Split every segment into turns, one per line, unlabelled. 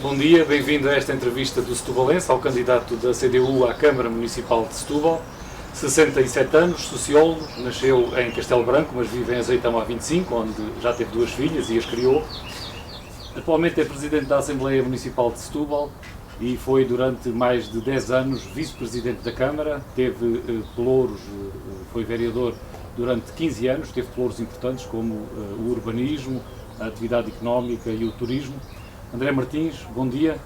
Bom dia, bem-vindo a esta entrevista do Setubalense, ao candidato da CDU à Câmara Municipal de Setúbal. 67 anos, sociólogo, nasceu em Castelo Branco, mas vive em Azeitão há 25, onde já teve duas filhas e as criou. Atualmente é presidente da Assembleia Municipal de Setúbal e foi durante mais de 10 anos vice-presidente da Câmara, teve pelouros, foi vereador durante 15 anos, teve pelouros importantes como o urbanismo, a atividade económica e o turismo. André Martins, bom dia.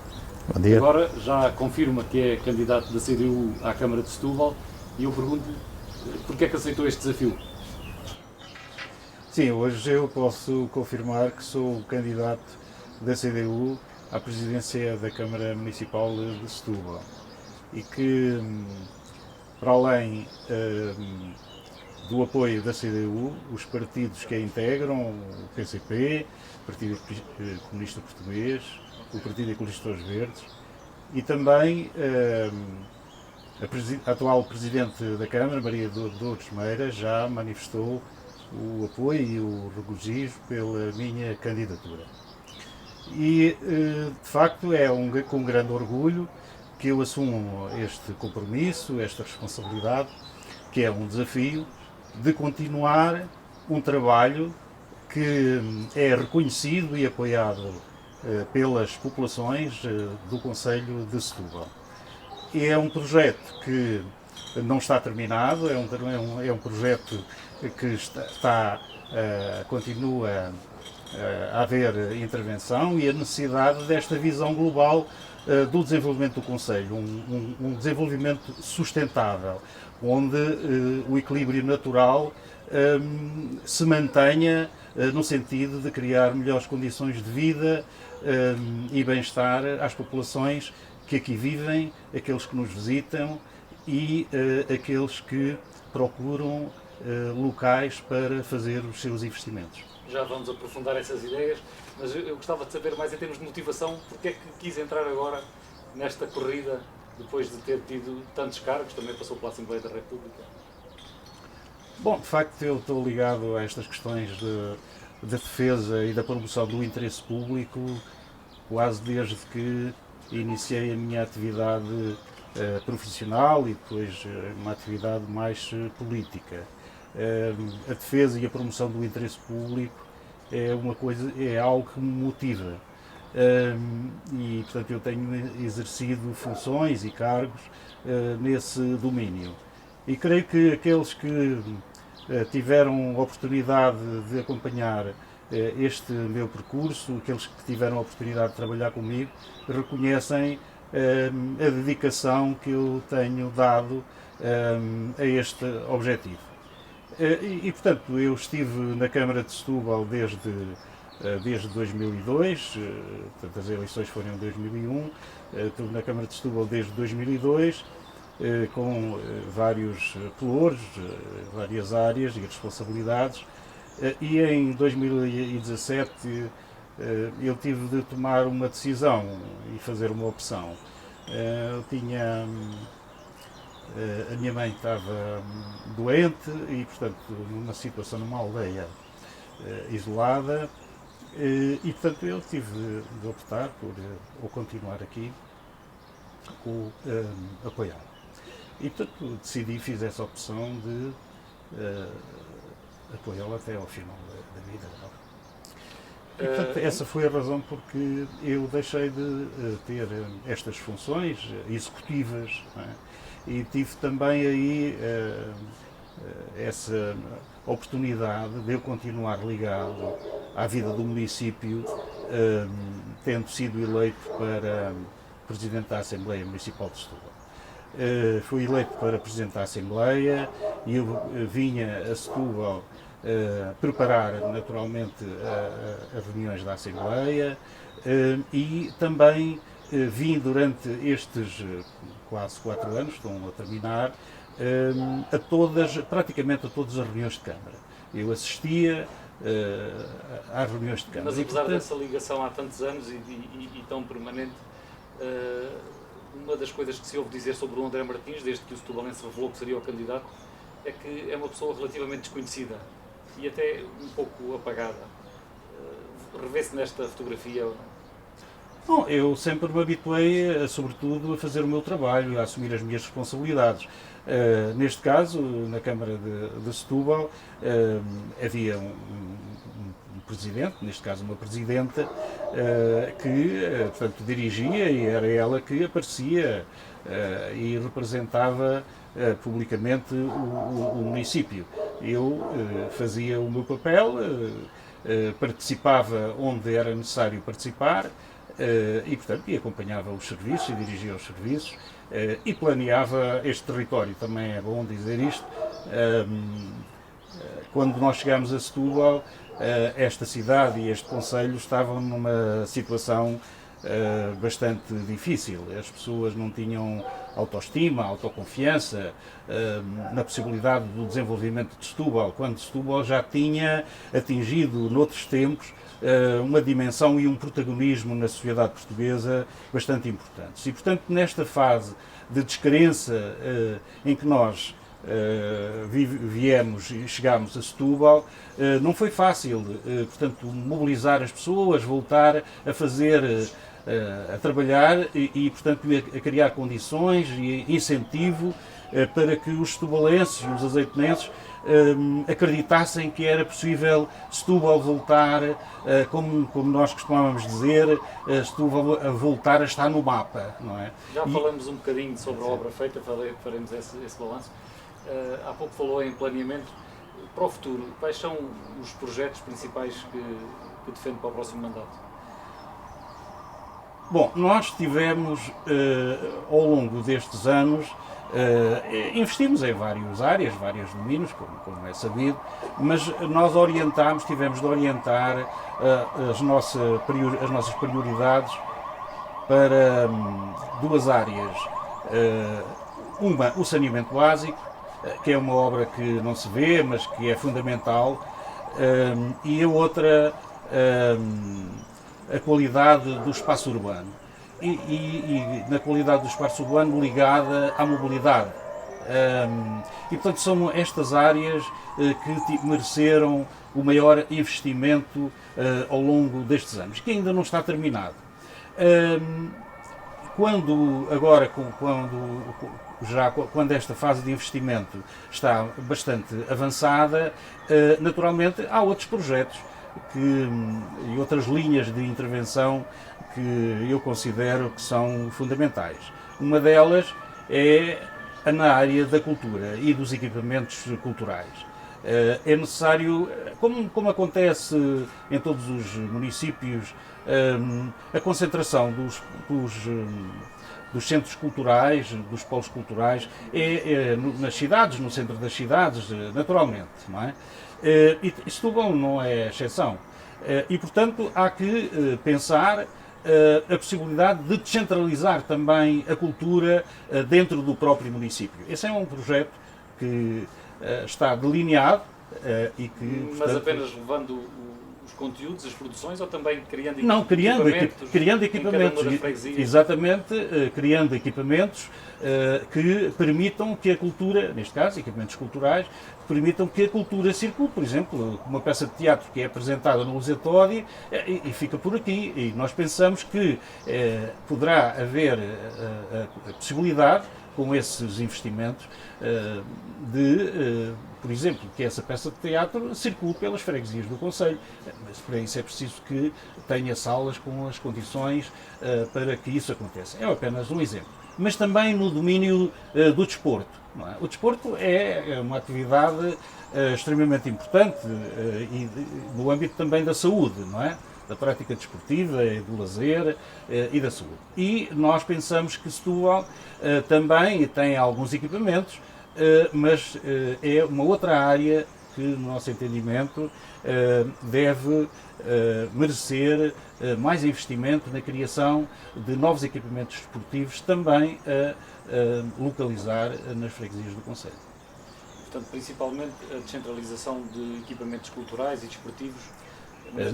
Bom dia.
Agora já confirma que é candidato da CDU à Câmara de Setúbal e eu pergunto-lhe porque é que aceitou este desafio?
Sim, hoje eu posso confirmar que sou o candidato da CDU à presidência da Câmara Municipal de Setúbal e que, para além do apoio da CDU, os partidos que a integram, o PCP, o Partido Comunista Português, o Partido Ecologista dos Verdes e também a atual Presidente da Câmara, Maria Lourdes Meira, já manifestou o apoio e o regozijo pela minha candidatura. E, de facto, é com grande orgulho que eu assumo este compromisso, esta responsabilidade, que é um desafio de continuar um trabalho que é reconhecido e apoiado pelas populações do concelho de Setúbal. É um projeto que não está terminado, é um projeto que continua a haver intervenção e a necessidade desta visão global do desenvolvimento do concelho, um desenvolvimento sustentável, onde o equilíbrio natural se mantenha no sentido de criar melhores condições de vida e bem-estar às populações que aqui vivem, aqueles que nos visitam e aqueles que procuram locais para fazer os seus investimentos.
Já vamos aprofundar essas ideias, mas eu gostava de saber mais em termos de motivação, porque é que quis entrar agora nesta corrida, depois de ter tido tantos cargos, também passou pela Assembleia da República?
Bom, de facto eu estou ligado a estas questões de defesa e da promoção do interesse público quase desde que iniciei a minha atividade profissional e depois uma atividade mais política. A defesa e a promoção do interesse público é algo que me motiva. E, portanto, eu tenho exercido funções e cargos nesse domínio. E creio que aqueles que tiveram a oportunidade de acompanhar este meu percurso, aqueles que tiveram a oportunidade de trabalhar comigo, reconhecem a dedicação que eu tenho dado a este objetivo. Portanto, eu estive na Câmara de Setúbal desde 2002, portanto, as eleições foram em 2001, estive na Câmara de Setúbal desde 2002, com vários pelouros, várias áreas e responsabilidades, e em 2017 eu tive de tomar uma decisão e fazer uma opção. A minha mãe estava doente e, portanto, numa situação, numa aldeia isolada, e, portanto, eu tive de optar por ou continuar aqui ou apoiar. E, portanto, decidi, fiz essa opção de apoiá-la até ao final da vida. E, portanto, essa foi a razão porque eu deixei de ter estas funções executivas, não é? E tive também aí essa oportunidade de eu continuar ligado à vida do município, tendo sido eleito para Presidente da Assembleia Municipal de Setúbal. Fui eleito para Presidente da Assembleia e eu vinha a Setúbal preparar naturalmente as reuniões da Assembleia e também vim durante estes quase 4 anos, estão a terminar, praticamente a todas as reuniões de Câmara. Eu assistia às reuniões de Câmara.
Mas apesar dessa ligação há tantos anos e tão permanente, uma das coisas que se ouve dizer sobre o André Martins, desde que o Setubalense revelou que seria o candidato, é que é uma pessoa relativamente desconhecida e até um pouco apagada. Revê-se nesta fotografia?
Bom, eu sempre me habituei, sobretudo, a fazer o meu trabalho, a assumir as minhas responsabilidades. Neste caso, na Câmara de Setúbal, havia um presidente, neste caso uma presidenta, que, portanto, dirigia e era ela que aparecia e representava publicamente o município. Eu fazia o meu papel, participava onde era necessário participar, e, portanto, acompanhava os serviços e dirigia os serviços e planeava este território. Também é bom dizer isto. Quando nós chegámos a Setúbal, esta cidade e este concelho estavam numa situação bastante difícil. As pessoas não tinham autoestima, autoconfiança na possibilidade do desenvolvimento de Setúbal, quando Setúbal já tinha atingido, noutros tempos, uma dimensão e um protagonismo na sociedade portuguesa bastante importantes. E, portanto, nesta fase de descrença em que nós viemos e chegámos a Setúbal, não foi fácil, portanto, mobilizar as pessoas, voltar a fazer, a trabalhar e, portanto, a criar condições e incentivo para que os setubalenses e os azeitonenses acreditassem que era possível Setúbal voltar, como nós costumávamos dizer, Setúbal a voltar a estar no mapa, não é?
Já falamos um bocadinho sobre a obra feita, faremos esse balanço. Há pouco falou em planeamento. Para o futuro, quais são os projetos principais que defende para o próximo mandato?
Bom, nós tivemos, ao longo destes anos, investimos em várias áreas, vários domínios, como é sabido, mas nós tivemos de orientar as nossas prioridades para duas áreas. Uma, o saneamento básico, que é uma obra que não se vê, mas que é fundamental, e a outra, a qualidade do espaço urbano. E na qualidade do espaço urbano ligada à mobilidade. E, portanto, são estas áreas que mereceram o maior investimento ao longo destes anos, que ainda não está terminado. Quando esta fase de investimento está bastante avançada, naturalmente há outros projetos e outras linhas de intervenção que eu considero que são fundamentais. Uma delas é na área da cultura e dos equipamentos culturais. É necessário, como acontece em todos os municípios, a concentração dos centros culturais, dos polos culturais, nas cidades, no centro das cidades, naturalmente, não é? E Setúbal não é exceção. E, portanto, há que pensar a possibilidade de descentralizar também a cultura dentro do próprio município. Esse é um projeto que está delineado e que...
Mas portanto, apenas levando os conteúdos, as produções, ou também criando equipamentos?
Não, criando equipamentos, exatamente, criando equipamentos que permitam que a cultura, neste caso, equipamentos culturais, permitam que a cultura circule. Por exemplo, uma peça de teatro que é apresentada no Museu Todi e fica por aqui. E nós pensamos que poderá haver a possibilidade, com esses investimentos, por exemplo, que essa peça de teatro circule pelas freguesias do concelho. Mas para isso é preciso que tenha salas com as condições para que isso aconteça. É apenas um exemplo. Mas também no domínio do desporto. Não é? O desporto é uma atividade extremamente importante e no âmbito também da saúde, não é? Da prática desportiva, do lazer e da saúde. E nós pensamos que Setúbal também tem alguns equipamentos, mas é uma outra área que, no nosso entendimento, deve merecer mais investimento na criação de novos equipamentos desportivos, também a localizar nas freguesias do concelho.
Portanto, principalmente a descentralização de equipamentos culturais e desportivos.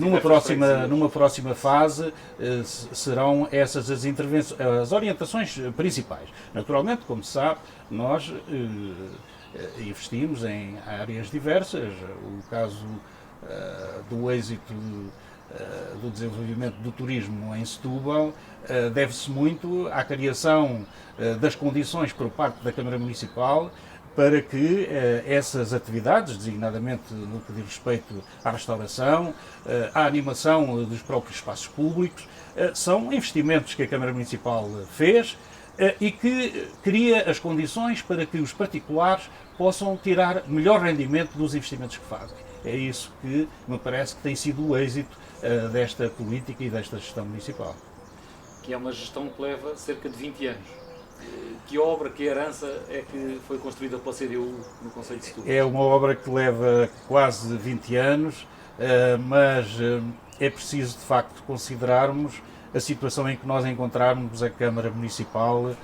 Numa próxima fase serão essas as orientações principais. Naturalmente, como se sabe, nós investimos em áreas diversas. O caso do êxito do desenvolvimento do turismo em Setúbal deve-se muito à criação das condições por parte da Câmara Municipal para que essas atividades, designadamente no que diz respeito à restauração, à animação dos próprios espaços públicos, são investimentos que a Câmara Municipal fez e que cria as condições para que os particulares possam tirar melhor rendimento dos investimentos que fazem. É isso que me parece que tem sido o êxito desta política e desta gestão municipal.
Que é uma gestão que leva cerca de 20 anos. Que obra, que herança é que foi construída pela CDU no Concelho de Setúbal?
É uma obra que leva quase 20 anos, mas é preciso de facto considerarmos a situação em que nós encontramos a Câmara Municipal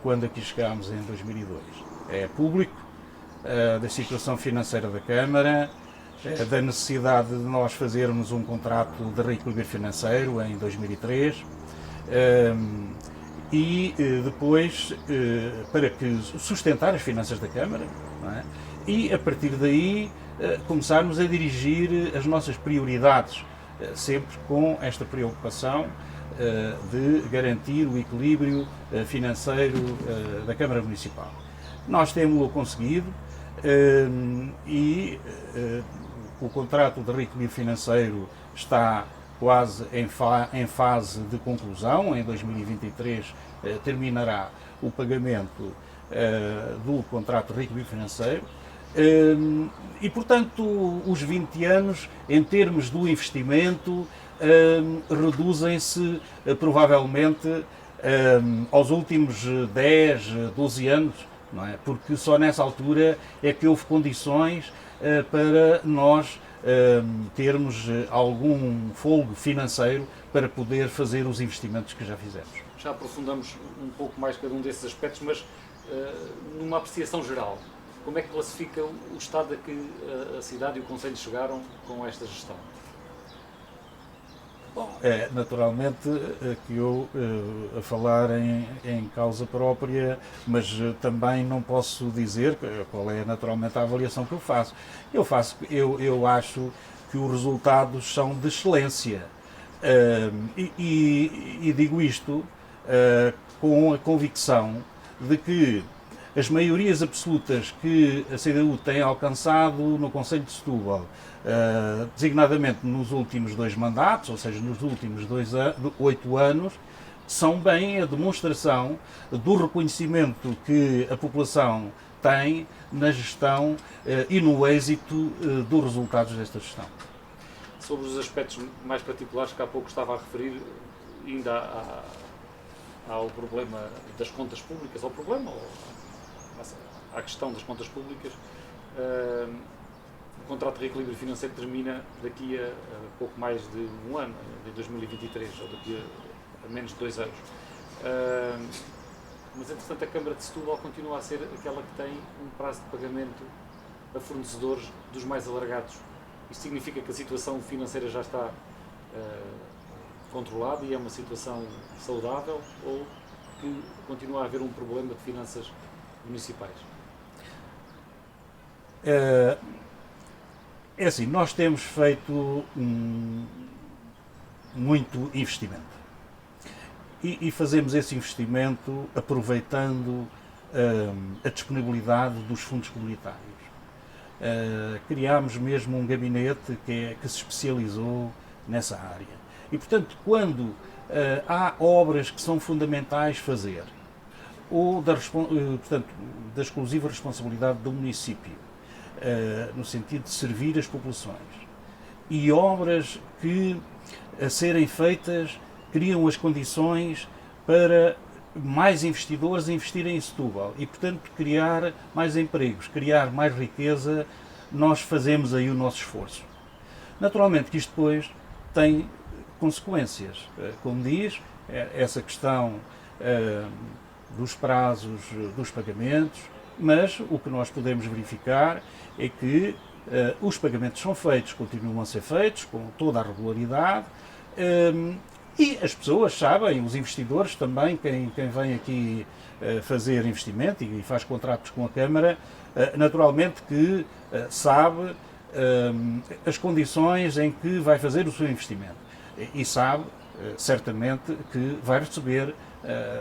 quando aqui chegámos em 2002. É público, da situação financeira da Câmara, da necessidade de nós fazermos um contrato de reequilíbrio financeiro em 2003 e depois para que sustentar as finanças da Câmara, não é? E a partir daí começarmos a dirigir as nossas prioridades, sempre com esta preocupação de garantir o equilíbrio financeiro da Câmara Municipal. Nós temos-lo conseguido e o contrato de reequilíbrio financeiro está quase em fase de conclusão. Em 2023 terminará o pagamento do contrato de reequilíbrio financeiro e, portanto, os 20 anos, em termos do investimento, reduzem-se provavelmente aos últimos 10, 12 anos, não é? Porque só nessa altura é que houve condições para nós termos algum fôlego financeiro para poder fazer os investimentos que já fizemos.
Já aprofundamos um pouco mais cada um desses aspectos, mas numa apreciação geral, como é que classifica o estado a que a cidade e o Concelho chegaram com esta gestão?
Bom, naturalmente que eu a falar em causa própria, mas também não posso dizer qual é naturalmente a avaliação que eu faço. Eu acho que os resultados são de excelência e digo isto com a convicção de que as maiorias absolutas que a CDU tem alcançado no Concelho de Setúbal, designadamente nos últimos 2 mandatos, ou seja, nos últimos 8 anos, são bem a demonstração do reconhecimento que a população tem na gestão e no êxito dos resultados desta gestão.
Sobre os aspectos mais particulares que há pouco estava a referir, ainda ao problema das contas públicas, à questão das contas públicas, o contrato de reequilíbrio financeiro termina daqui a pouco mais de um ano, em 2023, ou daqui a menos de 2 anos. Mas, entretanto, a Câmara de Setúbal continua a ser aquela que tem um prazo de pagamento a fornecedores dos mais alargados. Isto significa que a situação financeira já está controlada e é uma situação saudável, ou que continua a haver um problema de finanças municipais?
É assim, nós temos feito muito investimento e fazemos esse investimento aproveitando a disponibilidade dos fundos comunitários. Criámos mesmo um gabinete que se especializou nessa área e, portanto, quando há obras que são fundamentais fazer ou portanto, da exclusiva responsabilidade do município, no sentido de servir as populações, e obras que, a serem feitas, criam as condições para mais investidores investirem em Setúbal e, portanto, criar mais empregos, criar mais riqueza, nós fazemos aí o nosso esforço. Naturalmente que isto depois tem consequências, como diz, essa questão dos prazos dos pagamentos, mas o que nós podemos verificar é que os pagamentos são feitos, continuam a ser feitos com toda a regularidade e as pessoas sabem, os investidores também, quem vem aqui fazer investimento e faz contratos com a Câmara, naturalmente que sabe as condições em que vai fazer o seu investimento. e sabe certamente que vai receber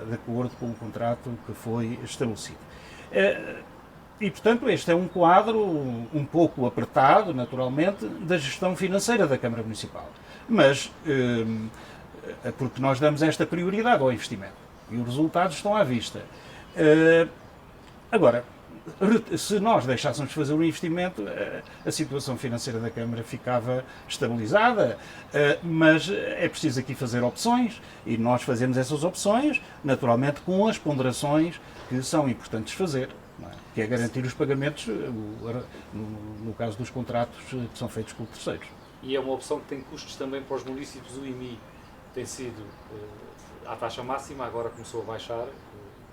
de acordo com o contrato que foi estabelecido. E, portanto, este é um quadro um pouco apertado, naturalmente, da gestão financeira da Câmara Municipal. Mas, porque nós damos esta prioridade ao investimento. E os resultados estão à vista. Agora, se nós deixássemos de fazer o investimento, a situação financeira da Câmara ficava estabilizada, mas é preciso aqui fazer opções, e nós fazemos essas opções, naturalmente, com as ponderações que são importantes fazer. Que é garantir os pagamentos, no caso dos contratos que são feitos com terceiros.
E é uma opção que tem custos também para os municípios. O IMI tem sido à taxa máxima, agora começou a baixar,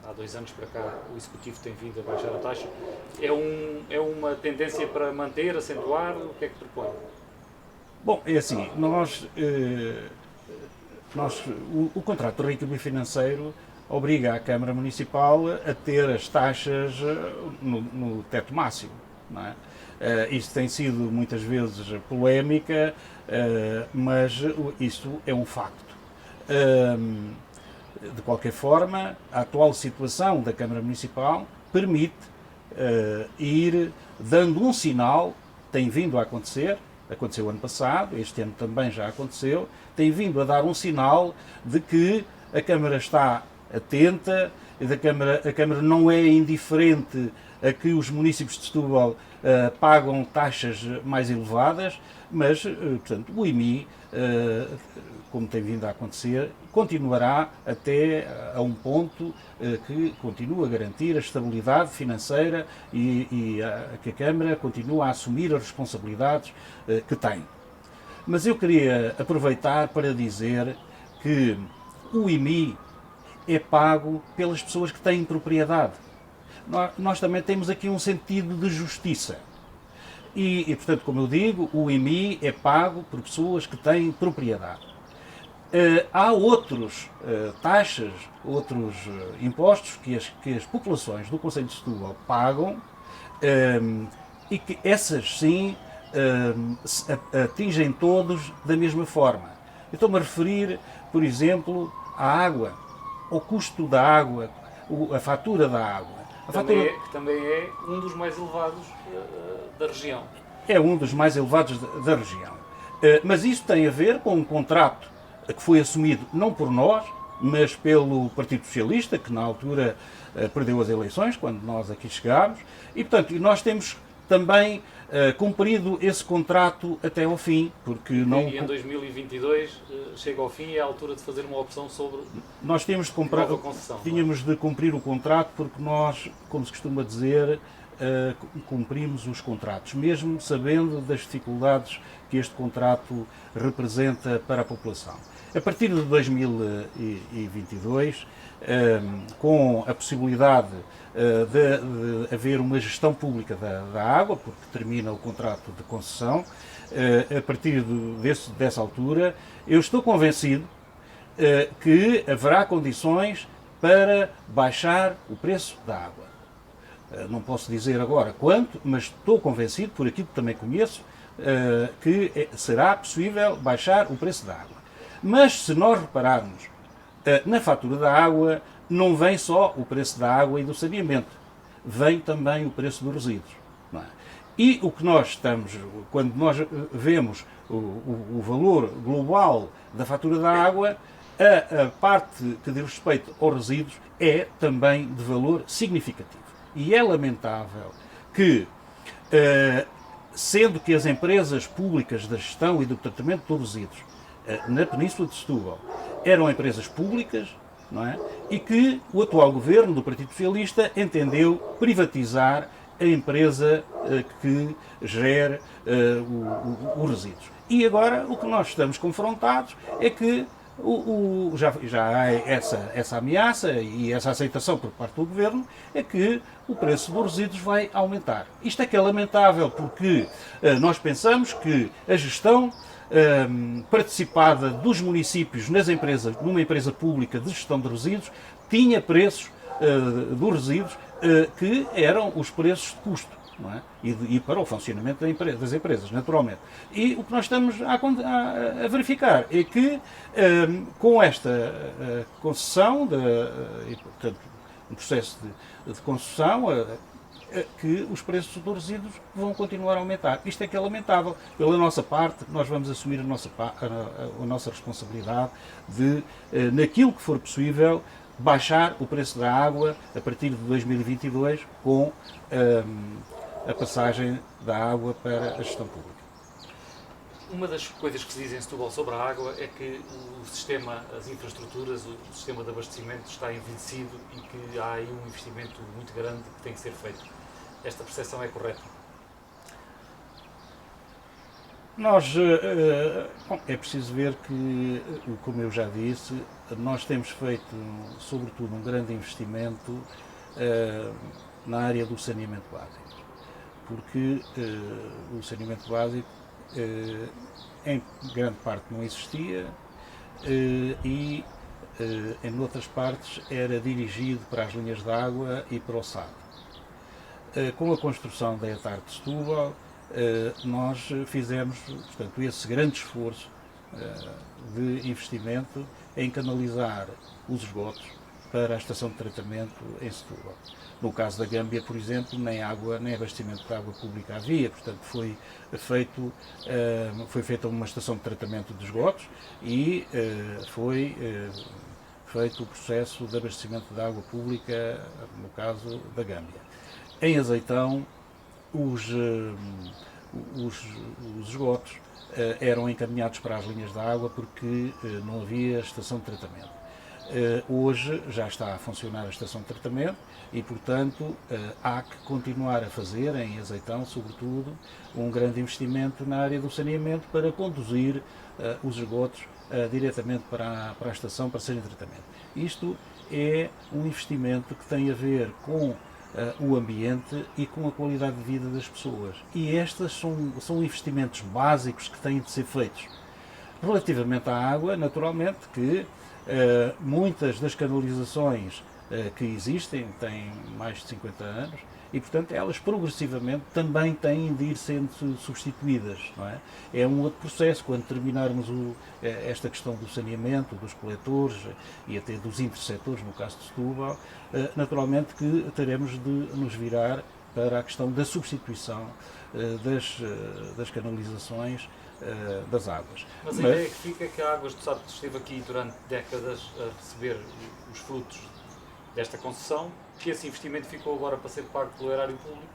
há 2 anos para cá o Executivo tem vindo a baixar a taxa. É uma tendência para manter, acentuar? O que é que propõe?
Bom, é assim, o contrato de reequilíbrio financeiro obriga a Câmara Municipal a ter as taxas no teto máximo. Não é? Isto tem sido muitas vezes polémica, mas isto é um facto. De qualquer forma, a atual situação da Câmara Municipal permite ir dando um sinal, tem vindo a acontecer, aconteceu ano passado, este ano também já aconteceu, tem vindo a dar um sinal de que a Câmara está atenta, a Câmara não é indiferente a que os municípios de Setúbal pagam taxas mais elevadas, mas, portanto, o IMI, como tem vindo a acontecer, continuará até a um ponto que continua a garantir a estabilidade financeira e que a Câmara continua a assumir as responsabilidades que tem. Mas eu queria aproveitar para dizer que o IMI é pago pelas pessoas que têm propriedade. Nós também temos aqui um sentido de justiça. E, portanto, como eu digo, o IMI é pago por pessoas que têm propriedade. Há outros taxas, outros impostos que as populações do Concelho de Setúbal pagam e que essas sim atingem todos da mesma forma. Eu estou-me a referir, por exemplo, à água, ao custo da água, a fatura da água.
Que também é um dos mais elevados da região.
É um dos mais elevados da região. Mas isso tem a ver com um contrato que foi assumido não por nós, mas pelo Partido Socialista, que na altura perdeu as eleições, quando nós aqui chegámos, e portanto nós temos também cumprido esse contrato até ao fim, porque não...
E em 2022 chega ao fim e é a altura de fazer uma opção sobre
nós tínhamos de cumprir o contrato, porque nós, como se costuma dizer, cumprimos os contratos, mesmo sabendo das dificuldades que este contrato representa para a população. A partir de 2022, com a possibilidade de haver uma gestão pública da água, porque termina o contrato de concessão, a partir dessa altura, eu estou convencido que haverá condições para baixar o preço da água. Não posso dizer agora quanto, mas estou convencido, por aquilo que também conheço, que será possível baixar o preço da água. Mas se nós repararmos na fatura da água, não vem só o preço da água e do saneamento, vem também o preço dos resíduos. Não é? E o que nós estamos, quando nós vemos o valor global da fatura da água, a parte que diz respeito aos resíduos é também de valor significativo. E é lamentável que, sendo que as empresas públicas da gestão e do tratamento dos resíduos na Península de Setúbal eram empresas públicas, não é? E que o atual governo do Partido Socialista entendeu privatizar a empresa que gera os resíduos. E agora o que nós estamos confrontados é que já há essa ameaça e essa aceitação por parte do governo, é que o preço dos resíduos vai aumentar. Isto é que é lamentável, porque nós pensamos que a gestão participada dos municípios numa empresa pública de gestão de resíduos tinha preços dos resíduos que eram os preços de custo. não é? E para o funcionamento das empresas, naturalmente. E o que nós estamos a verificar é que, com esta concessão, portanto, um processo de concessão, que os preços dos resíduos vão continuar a aumentar. Isto é que é lamentável. Pela nossa parte, nós vamos assumir a nossa responsabilidade de, naquilo que for possível, baixar o preço da água a partir de 2022 com a passagem da água para a gestão pública.
Uma das coisas que se diz em Setúbal sobre a água é que o sistema, as infraestruturas, o sistema de abastecimento está envelhecido e que há aí um investimento muito grande que tem que ser feito. Esta percepção é correta?
É preciso ver que, como eu já disse, nós temos feito, sobretudo, um grande investimento na área do saneamento básico, porque o saneamento básico em grande parte não existia e em outras partes era dirigido para as linhas de água e para o SAD. Com a construção da ETAR de Setúbal, nós fizemos, portanto, esse grande esforço de investimento em canalizar os esgotos para a estação de tratamento em Setúbal. No caso da Gâmbia, por exemplo, nem abastecimento de água pública havia, portanto foi feita uma estação de tratamento de esgotos e foi feito o processo de abastecimento de água pública, no caso da Gâmbia. Em Azeitão, os esgotos eram encaminhados para as linhas de água porque não havia estação de tratamento. Hoje já está a funcionar a estação de tratamento e, portanto, há que continuar a fazer, em Azeitão, sobretudo, um grande investimento na área do saneamento para conduzir os esgotos diretamente para a estação para serem tratamento. Isto é um investimento que tem a ver com o ambiente e com a qualidade de vida das pessoas. E estes são investimentos básicos que têm de ser feitos. Relativamente à água, naturalmente que muitas das canalizações que existem têm mais de 50 anos e, portanto, elas progressivamente também têm de ir sendo substituídas. Não é? É um outro processo, quando terminarmos esta questão do saneamento, dos coletores e até dos interceptores, no caso de Setúbal, naturalmente que teremos de nos virar para a questão da substituição das canalizações das águas.
Mas a ideia que fica é que a Águas do Sado esteve aqui durante décadas a receber os frutos desta concessão, que esse investimento ficou agora para ser pago pelo erário público.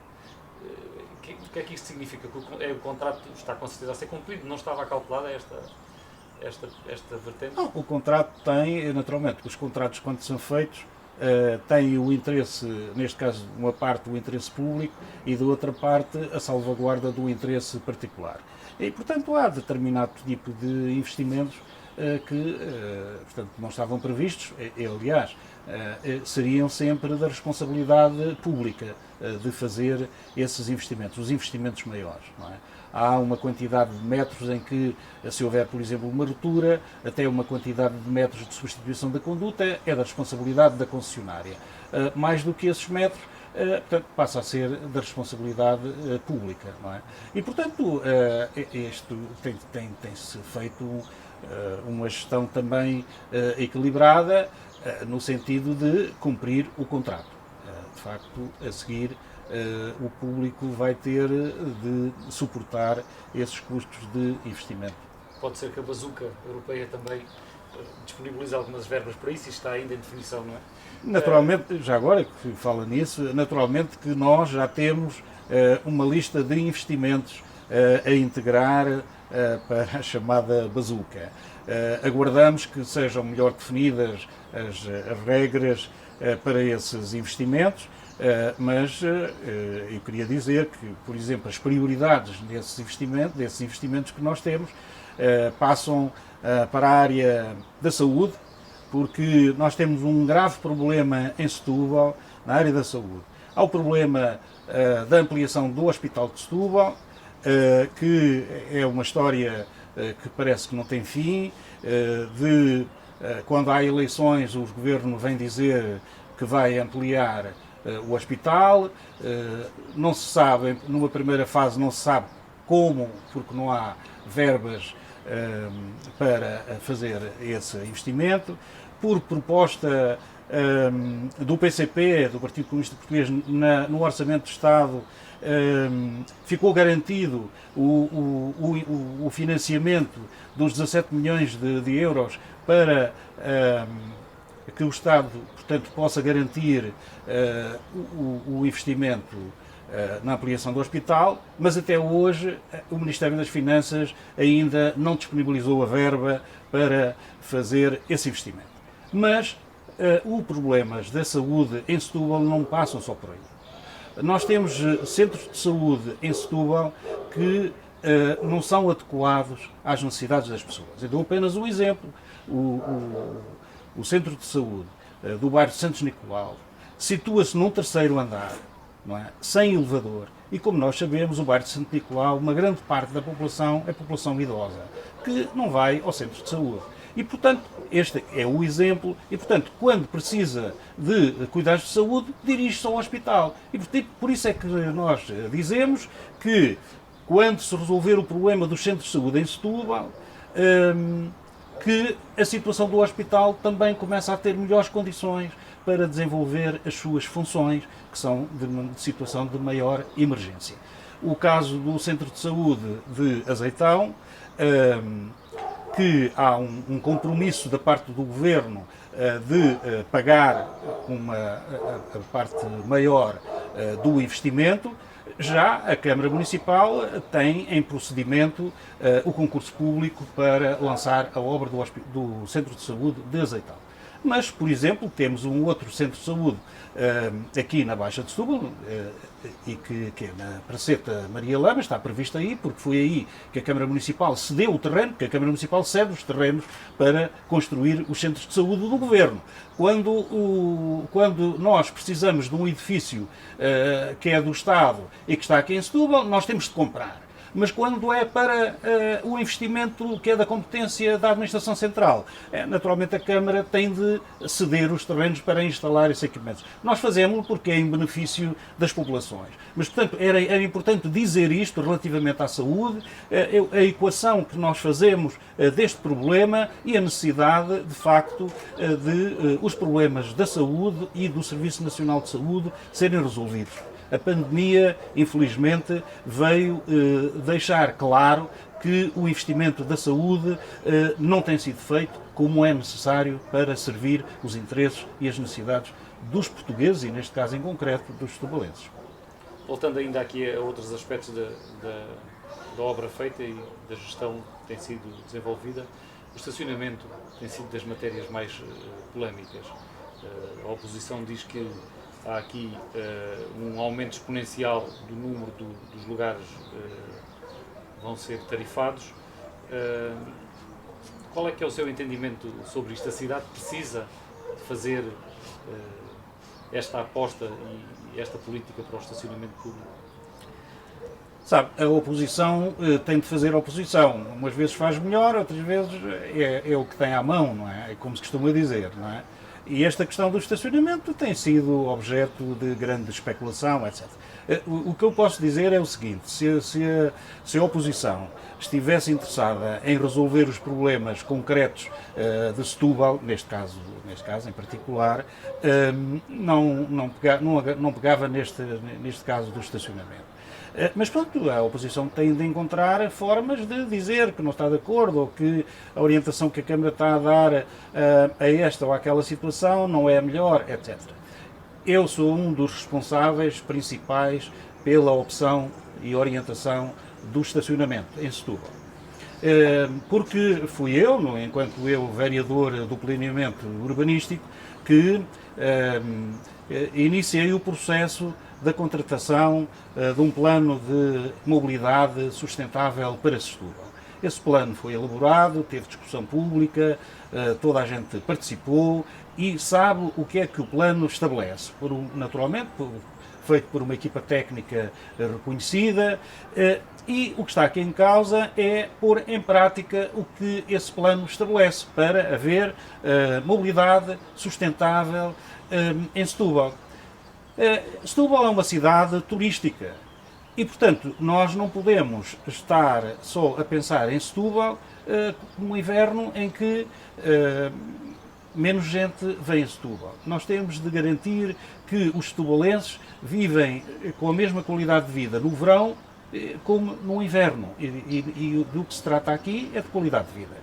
O que é que isto significa? Que o contrato está com certeza a ser cumprido? Não estava calculada esta vertente?
Não, o contrato tem, naturalmente, os contratos quando são feitos têm o interesse, neste caso uma parte do interesse público e da outra parte a salvaguarda do interesse particular. E, portanto, há determinado tipo de investimentos que, portanto, não estavam previstos, aliás, seriam sempre da responsabilidade pública de fazer esses investimentos, os investimentos maiores. Não é? Há uma quantidade de metros em que, se houver, por exemplo, uma ruptura, até uma quantidade de metros de substituição da conduta é da responsabilidade da concessionária. Mais do que esses metros, portanto, passa a ser da responsabilidade pública. Não é? E, portanto, isto tem-se feito uma gestão também equilibrada, no sentido de cumprir o contrato. De facto, a seguir, o público vai ter de suportar esses custos de investimento.
Pode ser que a bazuca europeia também disponibilize algumas verbas para isso e está ainda em definição, não é?
Naturalmente, já agora que fala nisso, naturalmente que nós já temos uma lista de investimentos a integrar para a chamada bazuca. Aguardamos que sejam melhor definidas as regras para esses investimentos, mas eu queria dizer que, por exemplo, as prioridades desses investimentos que nós temos passam para a área da saúde, porque nós temos um grave problema em Setúbal, na área da saúde. Há o problema da ampliação do Hospital de Setúbal, que é uma história que parece que não tem fim, quando há eleições o governo vem dizer que vai ampliar o hospital, não se sabe, numa primeira fase não se sabe como, porque não há verbas para fazer esse investimento. Por proposta do PCP, do Partido Comunista Português, no Orçamento do Estado, ficou garantido o financiamento dos 17 milhões de euros para que o Estado, portanto, possa garantir o investimento na ampliação do hospital, mas até hoje o Ministério das Finanças ainda não disponibilizou a verba para fazer esse investimento. Mas os problemas da saúde em Setúbal não passam só por aí. Nós temos centros de saúde em Setúbal que não são adequados às necessidades das pessoas. Eu dou apenas um exemplo. O centro de saúde do bairro de Santos Nicolau situa-se num terceiro andar, não é? Sem elevador. E como nós sabemos, o bairro de Santo Nicolau, uma grande parte da população é população idosa, que não vai ao centro de saúde. E, portanto, este é o exemplo. E, portanto, quando precisa de cuidados de saúde, dirige-se ao hospital. E, por isso é que nós dizemos que, quando se resolver o problema dos centros de saúde em Setúbal, que a situação do hospital também começa a ter melhores condições para desenvolver as suas funções, que são de situação de maior emergência. O caso do Centro de Saúde de Azeitão, que há um compromisso da parte do Governo de pagar a parte maior do investimento. Já a Câmara Municipal tem em procedimento o concurso público para lançar a obra do Centro de Saúde de Azeitão. Mas, por exemplo, temos um outro centro de saúde aqui na Baixa de Setúbal, e que é na Praceta Maria Lama, está previsto aí, porque foi aí que a Câmara Municipal cedeu o terreno, que a Câmara Municipal cede os terrenos para construir os centros de saúde do Governo. Quando nós precisamos de um edifício que é do Estado e que está aqui em Setúbal, nós temos de comprar. Mas quando é para o investimento que é da competência da Administração Central, naturalmente a Câmara tem de ceder os terrenos para instalar esses equipamentos. Nós fazemos-lo porque é em benefício das populações. Mas, portanto, era importante dizer isto relativamente à saúde, a equação que nós fazemos deste problema e a necessidade, de facto, de os problemas da saúde e do Serviço Nacional de Saúde serem resolvidos. A pandemia, infelizmente, veio deixar claro que o investimento da saúde não tem sido feito como é necessário para servir os interesses e as necessidades dos portugueses e, neste caso em concreto, dos setubalenses.
Voltando ainda aqui a outros aspectos da obra feita e da gestão que tem sido desenvolvida, o estacionamento tem sido das matérias mais polémicas. A oposição diz que há aqui um aumento exponencial do número dos lugares que vão ser tarifados. Qual é que é o seu entendimento sobre isto? A cidade precisa de fazer esta aposta e esta política para o estacionamento público?
Sabe, a oposição tem de fazer oposição. Umas vezes faz melhor, outras vezes é o que tem à mão, não é? É como se costuma dizer, não é? E esta questão do estacionamento tem sido objeto de grande especulação, etc. O que eu posso dizer é o seguinte: se a oposição estivesse interessada em resolver os problemas concretos de Setúbal, neste caso em particular, não pegava neste caso do estacionamento. Mas pronto, a oposição tem de encontrar formas de dizer que não está de acordo ou que a orientação que a Câmara está a dar a esta ou àquela situação não é a melhor, etc. Eu sou um dos responsáveis principais pela opção e orientação do estacionamento em Setúbal. Porque fui eu, enquanto vereador do planeamento urbanístico, que iniciei o processo da contratação de um plano de mobilidade sustentável para Setúbal. Esse plano foi elaborado, teve discussão pública, toda a gente participou e sabe o que é que o plano estabelece. Naturalmente, feito por uma equipa técnica reconhecida, e o que está aqui em causa é pôr em prática o que esse plano estabelece para haver mobilidade sustentável em Setúbal. Setúbal é uma cidade turística e, portanto, nós não podemos estar só a pensar em Setúbal no inverno em que menos gente vem a Setúbal. Nós temos de garantir que os setubalenses vivem com a mesma qualidade de vida no verão como no inverno. E do que se trata aqui é de qualidade de vida.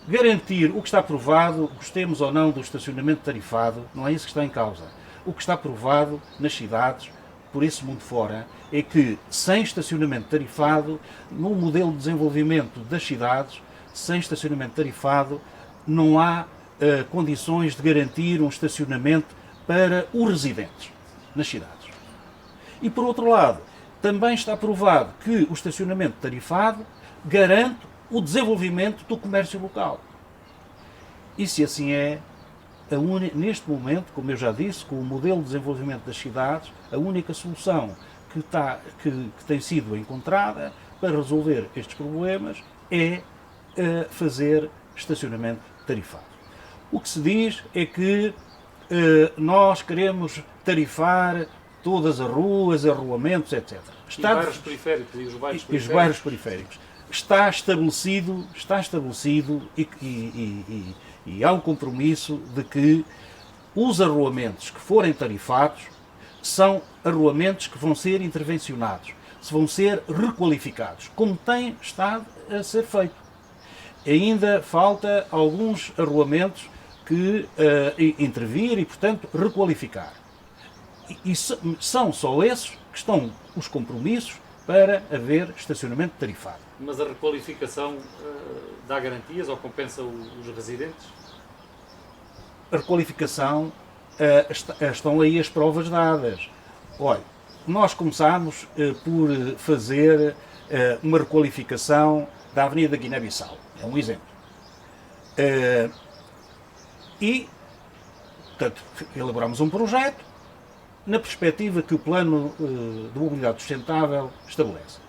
Garantir o que está provado, gostemos ou não do estacionamento tarifado, não é isso que está em causa. O que está provado nas cidades, por esse mundo fora, é que sem estacionamento tarifado, no modelo de desenvolvimento das cidades, sem estacionamento tarifado, não há condições de garantir um estacionamento para os residentes nas cidades. E por outro lado, também está provado que o estacionamento tarifado garante o desenvolvimento do comércio local. E se assim é, neste momento, como eu já disse, com o modelo de desenvolvimento das cidades, a única solução que tem sido encontrada para resolver estes problemas é fazer estacionamento tarifado. O que se diz é que nós queremos tarifar todas as ruas, arruamentos, etc.
E bairros periféricos, e os bairros periféricos.
Os bairros periféricos. Está estabelecido e há um compromisso de que os arruamentos que forem tarifados são arruamentos que vão ser intervencionados, vão ser requalificados, como tem estado a ser feito. Ainda falta alguns arruamentos que intervir e, portanto, requalificar. E são só esses que estão os compromissos para haver estacionamento tarifado.
Mas a requalificação dá garantias ou compensa os residentes?
A requalificação, estão aí as provas dadas. Olha, nós começámos por fazer uma requalificação da Avenida Guiné-Bissau. É um exemplo. E, portanto, elaboramos um projeto na perspectiva que o Plano de Mobilidade Sustentável estabelece.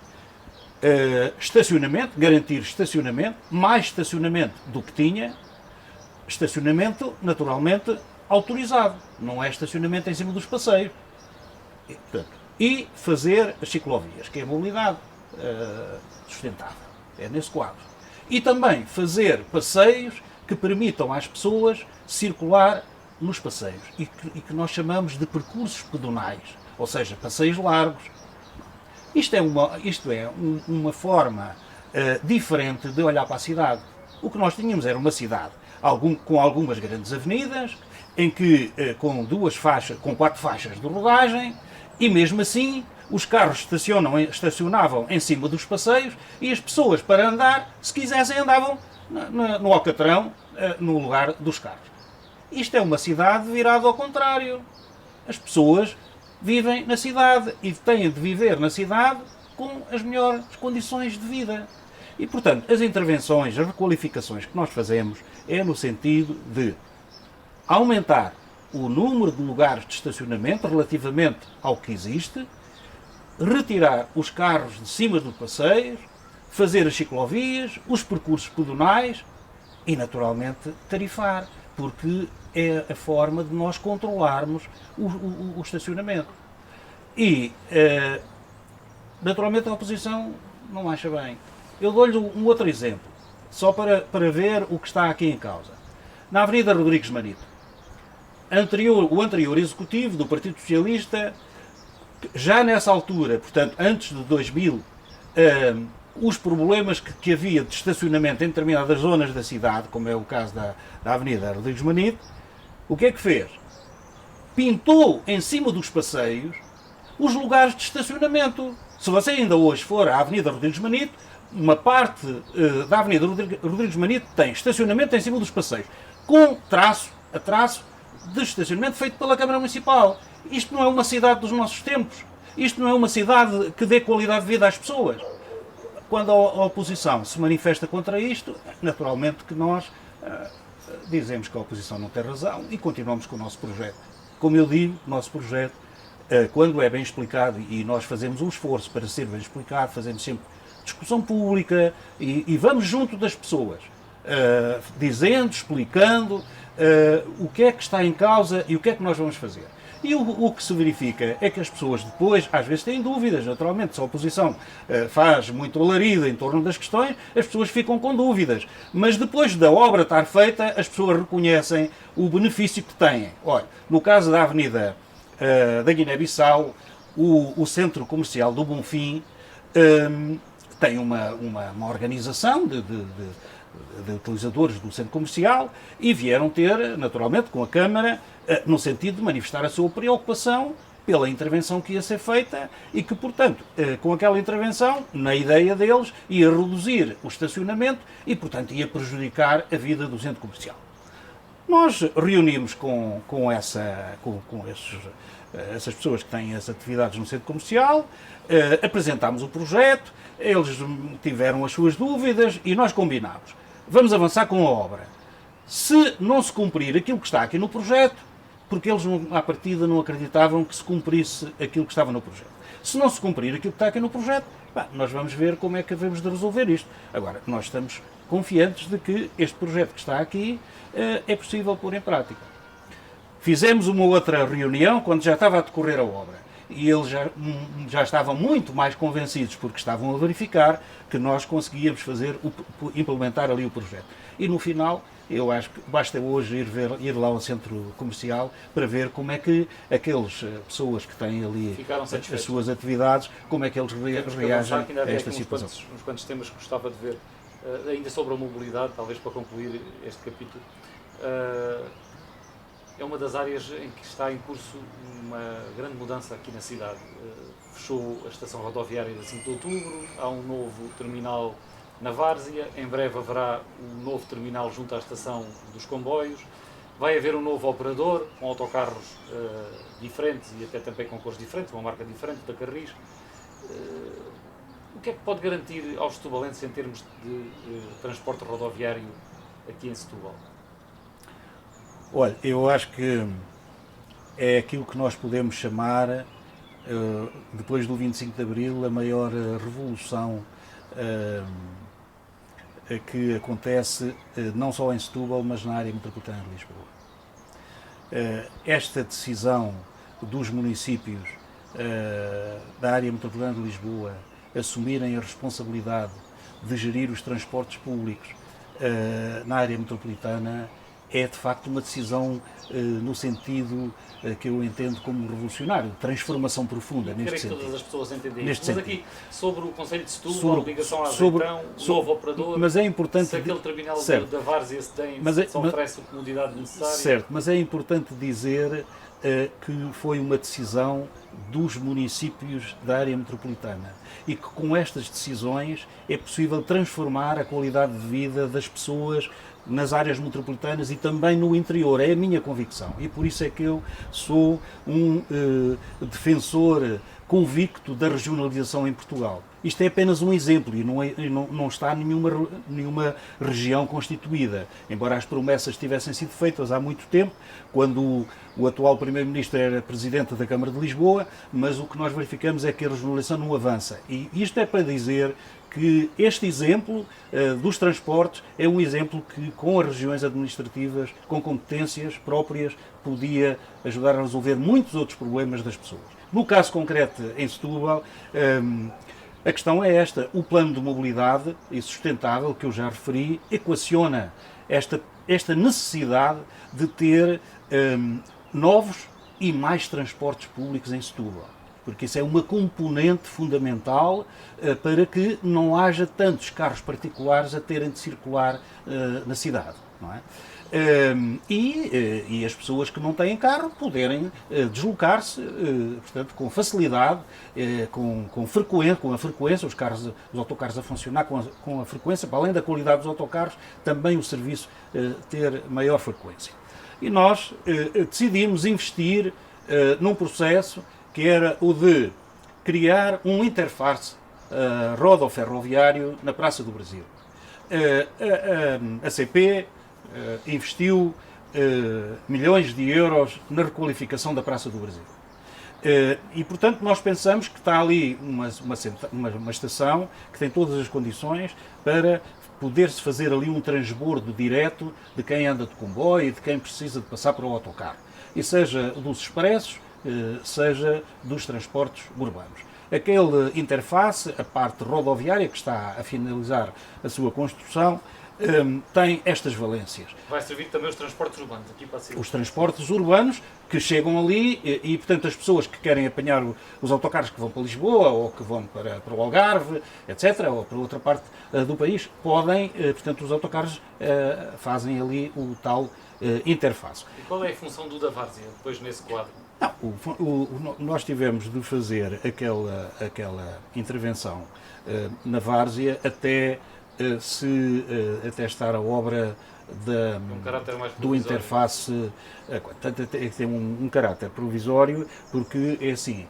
Estacionamento, garantir estacionamento, mais estacionamento do que tinha, estacionamento naturalmente autorizado, não é estacionamento em cima dos passeios. E fazer as ciclovias, que é a mobilidade sustentável, é nesse quadro. E também fazer passeios que permitam às pessoas circular nos passeios e que nós chamamos de percursos pedonais, ou seja, passeios largos. Isto é uma forma diferente de olhar para a cidade. O que nós tínhamos era uma cidade com algumas grandes avenidas, em que com 4 faixas de rodagem, e mesmo assim os carros estacionavam em cima dos passeios e as pessoas, para andar, se quisessem, andavam no alcatrão, no lugar dos carros. Isto é uma cidade virada ao contrário. As pessoas vivem na cidade e têm de viver na cidade com as melhores condições de vida. E, portanto, as intervenções, as requalificações que nós fazemos é no sentido de aumentar o número de lugares de estacionamento relativamente ao que existe, retirar os carros de cima dos passeios, fazer as ciclovias, os percursos pedonais e, naturalmente, tarifar, porque é a forma de nós controlarmos o estacionamento. E, naturalmente, a oposição não acha bem. Eu dou-lhe um outro exemplo, só para ver o que está aqui em causa. Na Avenida Rodrigues Manito, o anterior executivo do Partido Socialista, já nessa altura, portanto, antes de 2000, os problemas que havia de estacionamento em determinadas zonas da cidade, como é o caso da Avenida Rodrigues Manito, o que é que fez? Pintou em cima dos passeios os lugares de estacionamento. Se você ainda hoje for à Avenida Rodrigues Manito, uma parte da Avenida Rodrigues Manito tem estacionamento em cima dos passeios, com traço de estacionamento feito pela Câmara Municipal. Isto não é uma cidade dos nossos tempos. Isto não é uma cidade que dê qualidade de vida às pessoas. Quando a oposição se manifesta contra isto, naturalmente que nós dizemos que a oposição não tem razão e continuamos com o nosso projeto. Como eu digo, o nosso projeto, quando é bem explicado, e nós fazemos um esforço para ser bem explicado, fazemos sempre discussão pública e vamos junto das pessoas, dizendo, explicando o que é que está em causa e o que é que nós vamos fazer. E o que se verifica é que as pessoas depois, às vezes têm dúvidas, naturalmente, se a oposição faz muito alarido em torno das questões, as pessoas ficam com dúvidas. Mas depois da obra estar feita, as pessoas reconhecem o benefício que têm. Olha, no caso da Avenida da Guiné-Bissau, o centro comercial do Bonfim tem uma organização de utilizadores do centro comercial e vieram ter, naturalmente, com a Câmara, no sentido de manifestar a sua preocupação pela intervenção que ia ser feita e que, portanto, com aquela intervenção, na ideia deles, ia reduzir o estacionamento e, portanto, ia prejudicar a vida do centro comercial. Nós reunimos com essas pessoas que têm as atividades no centro comercial, apresentámos o projeto, eles tiveram as suas dúvidas e nós combinámos. Vamos avançar com a obra. Se não se cumprir aquilo que está aqui no projeto, porque eles à partida não acreditavam que se cumprisse aquilo que estava no projeto. Se não se cumprir aquilo que está aqui no projeto, nós vamos ver como é que devemos de resolver isto. Agora, nós estamos confiantes de que este projeto que está aqui é possível pôr em prática. Fizemos uma outra reunião quando já estava a decorrer a obra e eles já estavam muito mais convencidos porque estavam a verificar que nós conseguíamos implementar ali o projeto. E no final, eu acho que basta hoje ir lá ao centro comercial para ver como é que aquelas pessoas que têm ali as suas atividades, como é que eles reagem a esta situação.
Uns quantos temas que gostava de ver, ainda sobre a mobilidade, talvez para concluir este capítulo. É uma das áreas em que está em curso uma grande mudança aqui na cidade. Fechou a estação rodoviária de 5 de outubro, há um novo terminal na Várzea, em breve haverá um novo terminal junto à estação dos comboios, vai haver um novo operador com autocarros diferentes e até também com cores diferentes, uma marca diferente da Carris. O que é que pode garantir aos setubalenses em termos de transporte rodoviário aqui em Setúbal?
Olha, eu acho que é aquilo que nós podemos chamar, depois do 25 de Abril, a maior revolução que acontece não só em Setúbal, mas na área metropolitana de Lisboa. Esta decisão dos municípios da área metropolitana de Lisboa assumirem a responsabilidade de gerir os transportes públicos na área metropolitana é de facto uma decisão no sentido que eu entendo como revolucionário, transformação profunda neste sentido.
Que todas as pessoas entendem isto. Mas aqui, sobre o Conselho de Setúbal, a ligação à Azeitão, o novo operador,
mas é importante,
se aquele terminal da Várzea se oferece a comodidade necessária.
Certo, mas é importante dizer que foi uma decisão dos municípios da área metropolitana e que com estas decisões é possível transformar a qualidade de vida das pessoas nas áreas metropolitanas e também no interior, é a minha convicção e por isso é que eu sou um defensor convicto da regionalização em Portugal. Isto é apenas um exemplo e não está nenhuma região constituída, embora as promessas tivessem sido feitas há muito tempo, quando o atual Primeiro-Ministro era Presidente da Câmara de Lisboa, mas o que nós verificamos é que a regionalização não avança. E isto é para dizer que este exemplo dos transportes é um exemplo que, com as regiões administrativas, com competências próprias, podia ajudar a resolver muitos outros problemas das pessoas. No caso concreto em Setúbal, a questão é esta: o plano de mobilidade e sustentável, que eu já referi, equaciona esta necessidade de ter novos e mais transportes públicos em Setúbal. Porque isso é uma componente fundamental para que não haja tantos carros particulares a terem de circular na cidade, não é? E as pessoas que não têm carro poderem deslocar-se, portanto, com facilidade, com a frequência, os autocarros a funcionar com a frequência, para além da qualidade dos autocarros, também o serviço ter maior frequência. E nós decidimos investir num processo que era o de criar um interface rodoferroviário na Praça do Brasil. A CP investiu milhões de euros na requalificação da Praça do Brasil. E, portanto, nós pensamos que está ali uma estação que tem todas as condições para poder-se fazer ali um transbordo direto de quem anda de comboio e de quem precisa de passar para o autocarro. E seja dos expressos, seja dos transportes urbanos. Aquele interface, a parte rodoviária que está a finalizar a sua construção, tem estas valências.
Vai servir também os transportes urbanos aqui para a cidade.
Os transportes urbanos que chegam ali e, portanto, as pessoas que querem apanhar os autocarros que vão para Lisboa ou que vão para o Algarve, etc., ou para outra parte do país, podem, portanto, os autocarros fazem ali o tal interface.
E qual é a função do da Várzea, depois nesse quadro?
Não, nós tivemos de fazer aquela intervenção na Várzea até estar a obra do interface, tem um caráter provisório, porque é assim,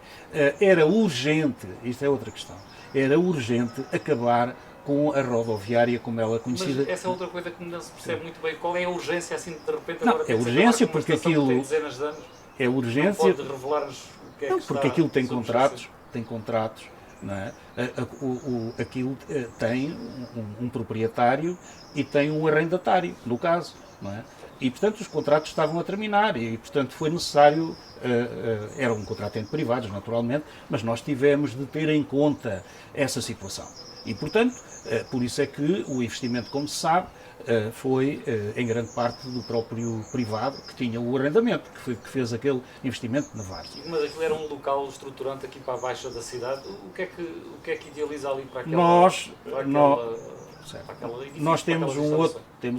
era urgente, isto é outra questão, era urgente acabar com a rodoviária como ela é conhecida.
Mas essa é outra coisa que não se percebe muito bem, qual é a urgência assim de repente
não,
agora?
É urgência porque aquilo
tem dezenas de anos.
É urgência.
Não pode revelar-nos o que é que
porque
está
aquilo tem contratos, não é? Aquilo tem um proprietário e tem um arrendatário, no caso, não é? E, portanto, os contratos estavam a terminar e, portanto, foi necessário, era um contrato entre privados, naturalmente, mas nós tivemos de ter em conta essa situação. E, portanto, por isso é que o investimento, como se sabe, foi em grande parte do próprio privado que tinha o arrendamento, que fez aquele investimento na Várzea.
Mas aquilo era um local estruturante aqui para a baixa da cidade. O que é que idealiza ali para aquela
Nós temos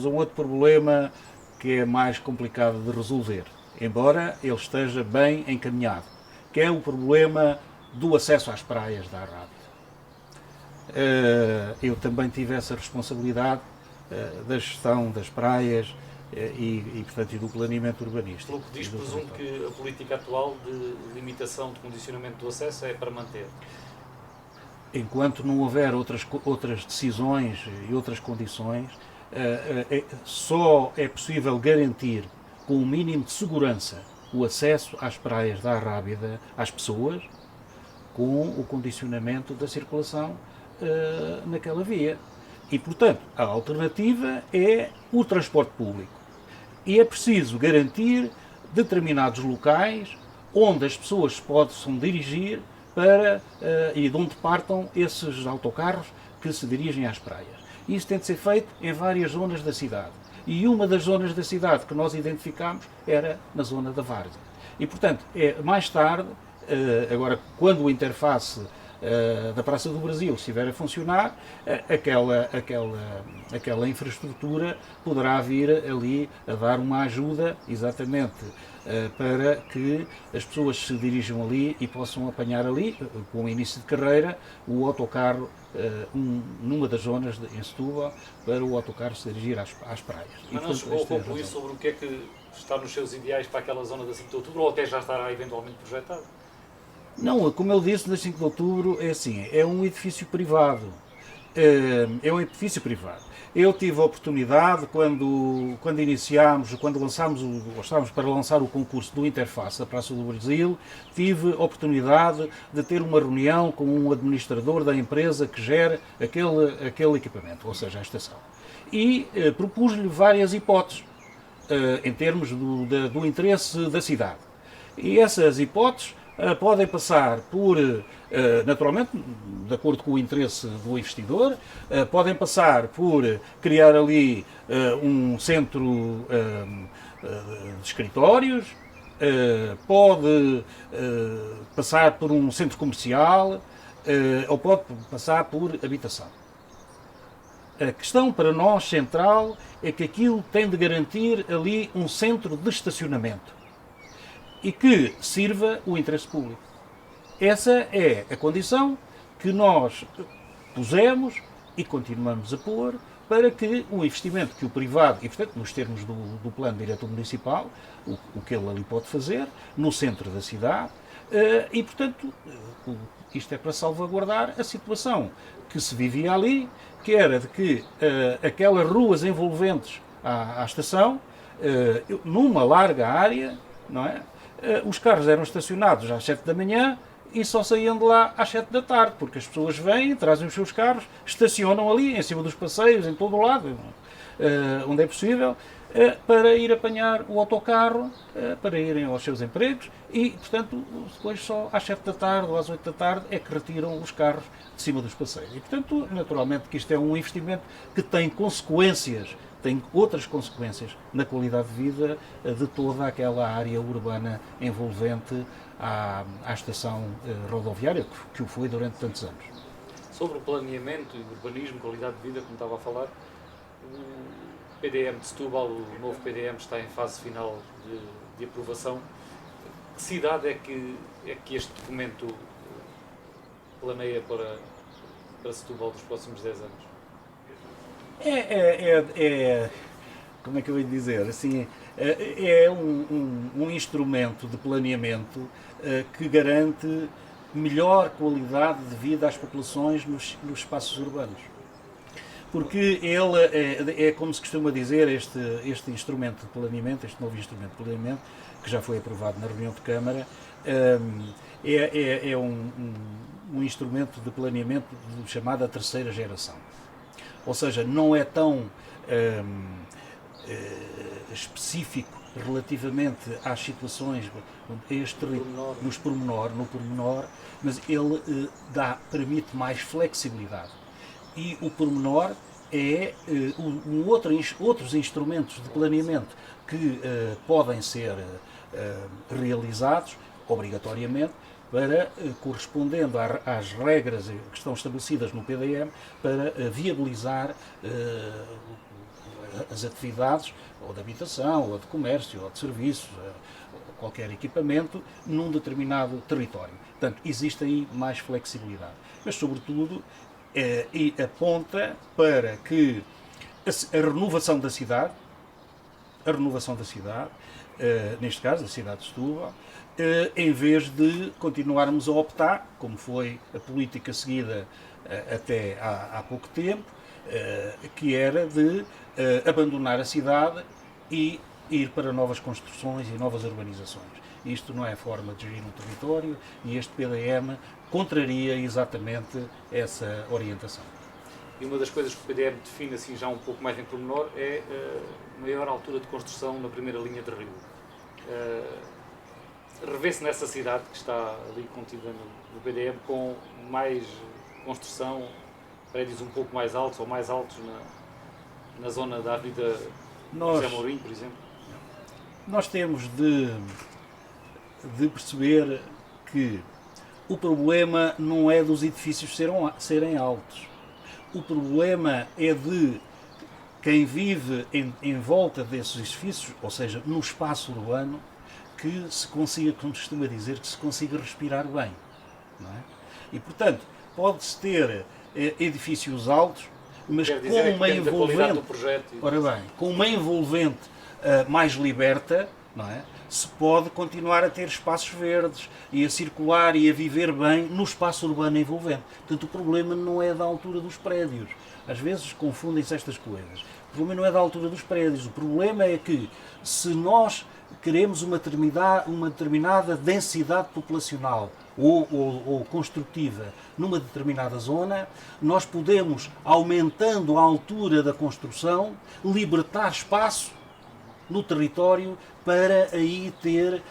um outro problema que é mais complicado de resolver, embora ele esteja bem encaminhado, que é o problema do acesso às praias da Arrábida. Eu também tive essa responsabilidade da gestão das praias portanto, e do planeamento urbanístico.
Pelo que diz, presumo que a política atual de limitação de condicionamento do acesso é para manter.
Enquanto não houver outras decisões e outras condições, só é possível garantir com o mínimo de segurança o acesso às praias da Arrábida às pessoas com o condicionamento da circulação naquela via. E, portanto, a alternativa é o transporte público. E é preciso garantir determinados locais onde as pessoas se possam dirigir e de onde partam esses autocarros que se dirigem às praias. Isso tem de ser feito em várias zonas da cidade. E uma das zonas da cidade que nós identificámos era na zona da Várzea. E, portanto, mais tarde, agora, quando o interface da Praça do Brasil estiver a funcionar, aquela infraestrutura poderá vir ali a dar uma ajuda exatamente para que as pessoas se dirijam ali e possam apanhar ali, com o início de carreira, o autocarro numa das zonas em Setúbal, para o autocarro se dirigir às praias.
Mas não chegou a concluir sobre o que é que está nos seus ideais para aquela zona da 5 de Outubro, ou até já estará eventualmente projetado?
Não, como eu disse, na 5 de Outubro é assim, é um edifício privado. Eu tive a oportunidade, quando estávamos para lançar o concurso do Interface da Praça do Brasil, tive a oportunidade de ter uma reunião com um administrador da empresa que gera aquele equipamento, ou seja, a estação. E propus-lhe várias hipóteses em termos do interesse da cidade. E essas hipóteses podem passar por, naturalmente, de acordo com o interesse do investidor, podem passar por criar ali um centro de escritórios, pode passar por um centro comercial, ou pode passar por habitação. A questão para nós central é que aquilo tem de garantir ali um centro de estacionamento e que sirva o interesse público. Essa é a condição que nós pusemos e continuamos a pôr para que o investimento que o privado, e portanto nos termos do plano diretor municipal, o que ele ali pode fazer, no centro da cidade, e portanto isto é para salvaguardar a situação que se vivia ali, que era de que aquelas ruas envolventes à estação, numa larga área, não é? Os carros eram estacionados às 7 da manhã e só saíam de lá às 7 da tarde, porque as pessoas vêm, trazem os seus carros, estacionam ali, em cima dos passeios, em todo o lado, onde é possível, para ir apanhar o autocarro, para irem aos seus empregos e, portanto, depois só às 7 da tarde ou às 8 da tarde é que retiram os carros de cima dos passeios. E, portanto, naturalmente que isto é um investimento que tem consequências, tem outras consequências na qualidade de vida de toda aquela área urbana envolvente à estação rodoviária, que o foi durante tantos anos.
Sobre o planeamento e urbanismo, qualidade de vida, como estava a falar, o PDM de Setúbal, o novo PDM, está em fase final de aprovação. Que cidade é que este documento planeia para Setúbal dos próximos 10 anos?
Como é que eu ia dizer? Assim, é um instrumento de planeamento que garante melhor qualidade de vida às populações nos espaços urbanos. Porque ele é como se costuma dizer, este instrumento de planeamento, este novo instrumento de planeamento, que já foi aprovado na reunião de Câmara, é um instrumento de planeamento chamado a terceira geração. Ou seja, não é tão específico relativamente às situações, no pormenor, mas ele permite mais flexibilidade. E o pormenor é outros instrumentos de planeamento que podem ser realizados obrigatoriamente para, correspondendo às regras que estão estabelecidas no PDM, para viabilizar as atividades ou de habitação, ou de comércio, ou de serviços, qualquer equipamento, num determinado território. Portanto, existe aí mais flexibilidade. Mas, sobretudo, e aponta para que a renovação da cidade, neste caso, da cidade de Setúbal, em vez de continuarmos a optar, como foi a política seguida até há pouco tempo, que era de abandonar a cidade e ir para novas construções e novas urbanizações. Isto não é forma de gerir um território e este PDM contraria exatamente essa orientação.
E uma das coisas que o PDM define assim já um pouco mais em pormenor é a maior altura de construção na primeira linha de rio. Revê-se nessa cidade que está ali contida no PDM com mais construção, prédios um pouco mais altos ou mais altos na zona da Avenida José Mourinho, por exemplo?
Nós temos de perceber que o problema não é dos edifícios serem altos. O problema é de quem vive em volta desses edifícios, ou seja, no espaço urbano, que se consiga, como se costuma dizer, que se consiga respirar bem. Não é? E, portanto, pode-se ter edifícios altos, mas com uma envolvente, com uma envolvente mais liberta, não é? Se pode continuar a ter espaços verdes e a circular e a viver bem no espaço urbano envolvente. Portanto, o problema não é da altura dos prédios. Às vezes confundem-se estas coisas. O problema não é da altura dos prédios. O problema é que, se nós queremos uma determinada densidade populacional ou construtiva numa determinada zona, nós podemos, aumentando a altura da construção, libertar espaço no território para aí ter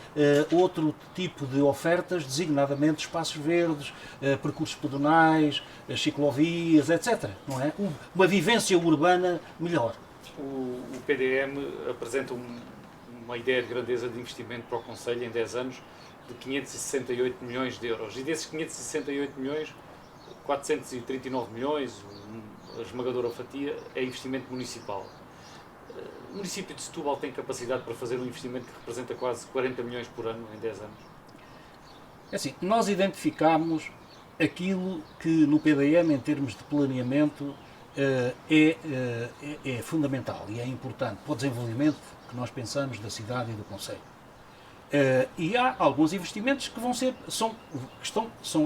outro tipo de ofertas, designadamente espaços verdes, percursos pedonais, ciclovias, etc. Não é? Uma vivência urbana melhor.
O PDM apresenta uma ideia de grandeza de investimento para o Conselho em 10 anos de 568 milhões de euros. E desses 568 milhões, 439 milhões, a esmagadora fatia, é investimento municipal. O município de Setúbal tem capacidade para fazer um investimento que representa quase 40 milhões por ano em 10 anos?
É assim, nós identificámos aquilo que no PDM, em termos de planeamento, é fundamental e é importante para o desenvolvimento que nós pensamos da cidade e do concelho. E há alguns investimentos que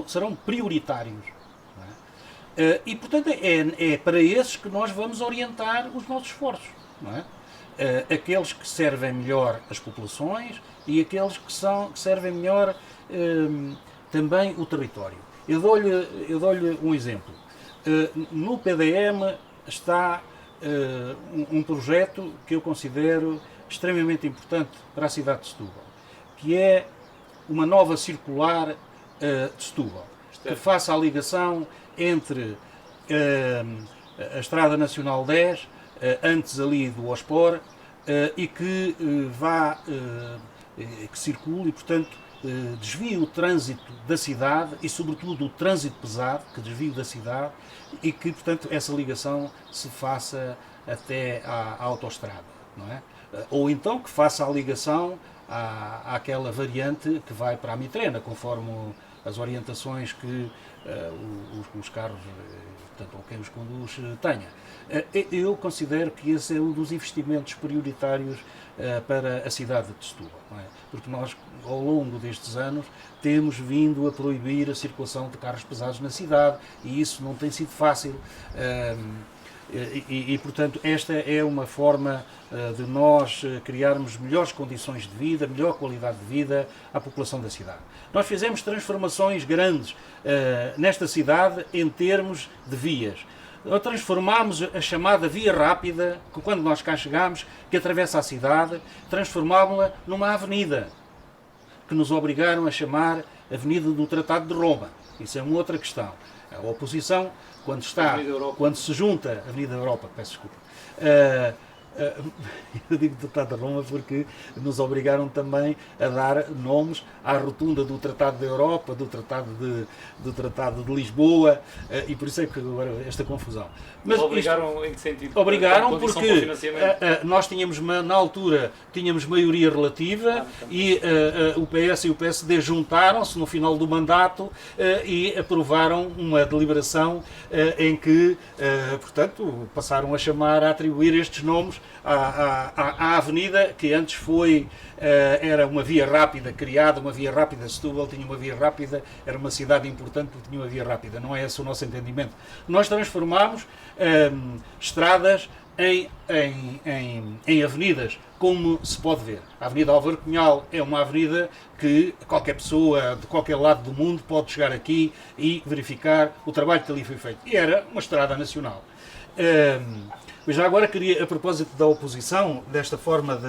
serão prioritários. Não é? E, portanto, é para esses que nós vamos orientar os nossos esforços. Não é? Aqueles que servem melhor as populações e aqueles que servem melhor também o território. Eu dou-lhe um exemplo. No PDM está um projeto que eu considero extremamente importante para a cidade de Setúbal, que é uma nova circular de Setúbal, que faça a ligação entre a Estrada Nacional 10, antes ali do Ospor, e que que circule e, portanto, desvie o trânsito da cidade e, sobretudo, o trânsito pesado, que desvie da cidade e que, portanto, essa ligação se faça até à autoestrada, não é? Ou então que faça a ligação àquela variante que vai para a Mitrena, conforme as orientações que os carros, portanto, ou quem os conduz, tenha. Eu considero que esse é um dos investimentos prioritários para a cidade de Setúbal, não é? Porque nós, ao longo destes anos, temos vindo a proibir a circulação de carros pesados na cidade e isso não tem sido fácil. Portanto, esta é uma forma de nós criarmos melhores condições de vida, melhor qualidade de vida à população da cidade. Nós fizemos transformações grandes nesta cidade em termos de vias. Transformámos a chamada via rápida, que quando nós cá chegámos, que atravessa a cidade, transformámos-la numa avenida, que nos obrigaram a chamar Avenida do Tratado de Roma. Isso é uma outra questão. A oposição, quando se junta, Avenida Europa, peço desculpa, eu digo Tratado de Roma porque nos obrigaram também a dar nomes à rotunda do Tratado da Europa, do Tratado de Lisboa, e por isso é que agora esta confusão.
Mas obrigaram em que sentido?
Obrigaram porque nós tínhamos, na altura, tínhamos maioria relativa e o PS e o PSD juntaram-se no final do mandato e aprovaram uma deliberação em que, portanto, passaram a atribuir estes nomes à avenida que antes era uma via rápida criada, uma via rápida. Setúbal tinha uma via rápida, era uma cidade importante porque tinha uma via rápida. Não é esse o nosso entendimento. Nós transformámos estradas em avenidas, como se pode ver. A Avenida Álvaro Cunhal é uma avenida que qualquer pessoa de qualquer lado do mundo pode chegar aqui e verificar o trabalho que ali foi feito. E era uma estrada nacional. Mas já agora queria, a propósito da oposição, desta forma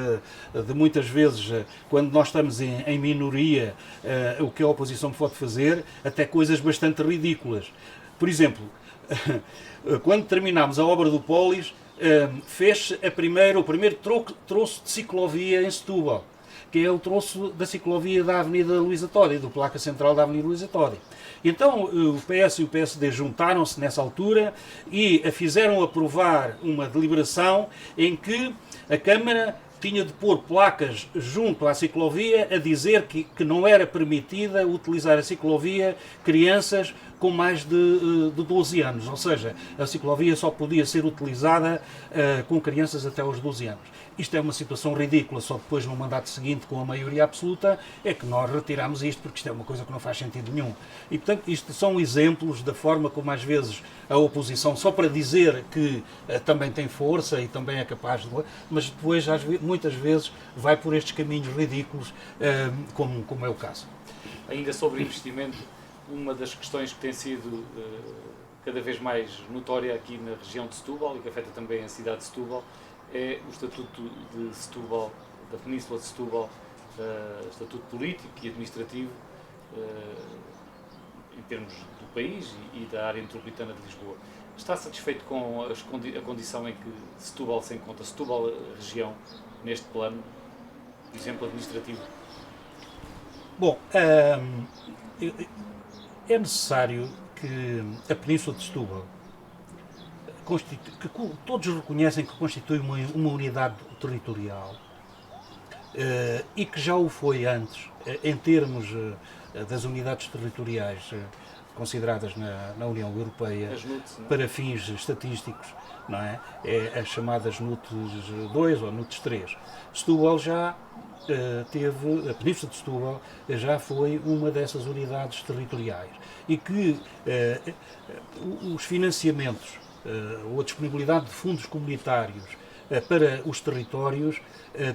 de muitas vezes, quando nós estamos em minoria, o que a oposição pode fazer, até coisas bastante ridículas. Por exemplo, quando terminámos a obra do Polis, fez-se o primeiro troço de ciclovia em Setúbal, que é o troço da ciclovia da Avenida Luísa Todi, do Placa Central da Avenida Luísa Todi. Então o PS e o PSD juntaram-se nessa altura e fizeram aprovar uma deliberação em que a Câmara tinha de pôr placas junto à ciclovia a dizer que não era permitida utilizar a ciclovia crianças com mais de 12 anos, ou seja, a ciclovia só podia ser utilizada com crianças até aos 12 anos. Isto é uma situação ridícula, só depois no mandato seguinte, com a maioria absoluta, é que nós retiramos isto, porque isto é uma coisa que não faz sentido nenhum. E, portanto, isto são exemplos da forma como, às vezes, a oposição, só para dizer que também tem força e também é capaz de... mas depois, muitas vezes, vai por estes caminhos ridículos, como é o caso.
Ainda sobre investimento, uma das questões que tem sido cada vez mais notória aqui na região de Setúbal e que afeta também a cidade de Setúbal, é o Estatuto de Setúbal, da Península de Setúbal, estatuto político e administrativo em termos do país e da área metropolitana de Lisboa. Está satisfeito com a condição em que Setúbal se encontra, Setúbal, região, neste plano, por exemplo, administrativo?
Bom, é necessário que a Península de Setúbal, que todos reconhecem que constitui uma unidade territorial e que já o foi antes, em termos das unidades territoriais consideradas na União Europeia para fins estatísticos, não é? As chamadas NUTs 2 ou NUTs 3. Setúbal já teve, a Península de Setúbal já foi uma dessas unidades territoriais e que os financiamentos ou a disponibilidade de fundos comunitários para os territórios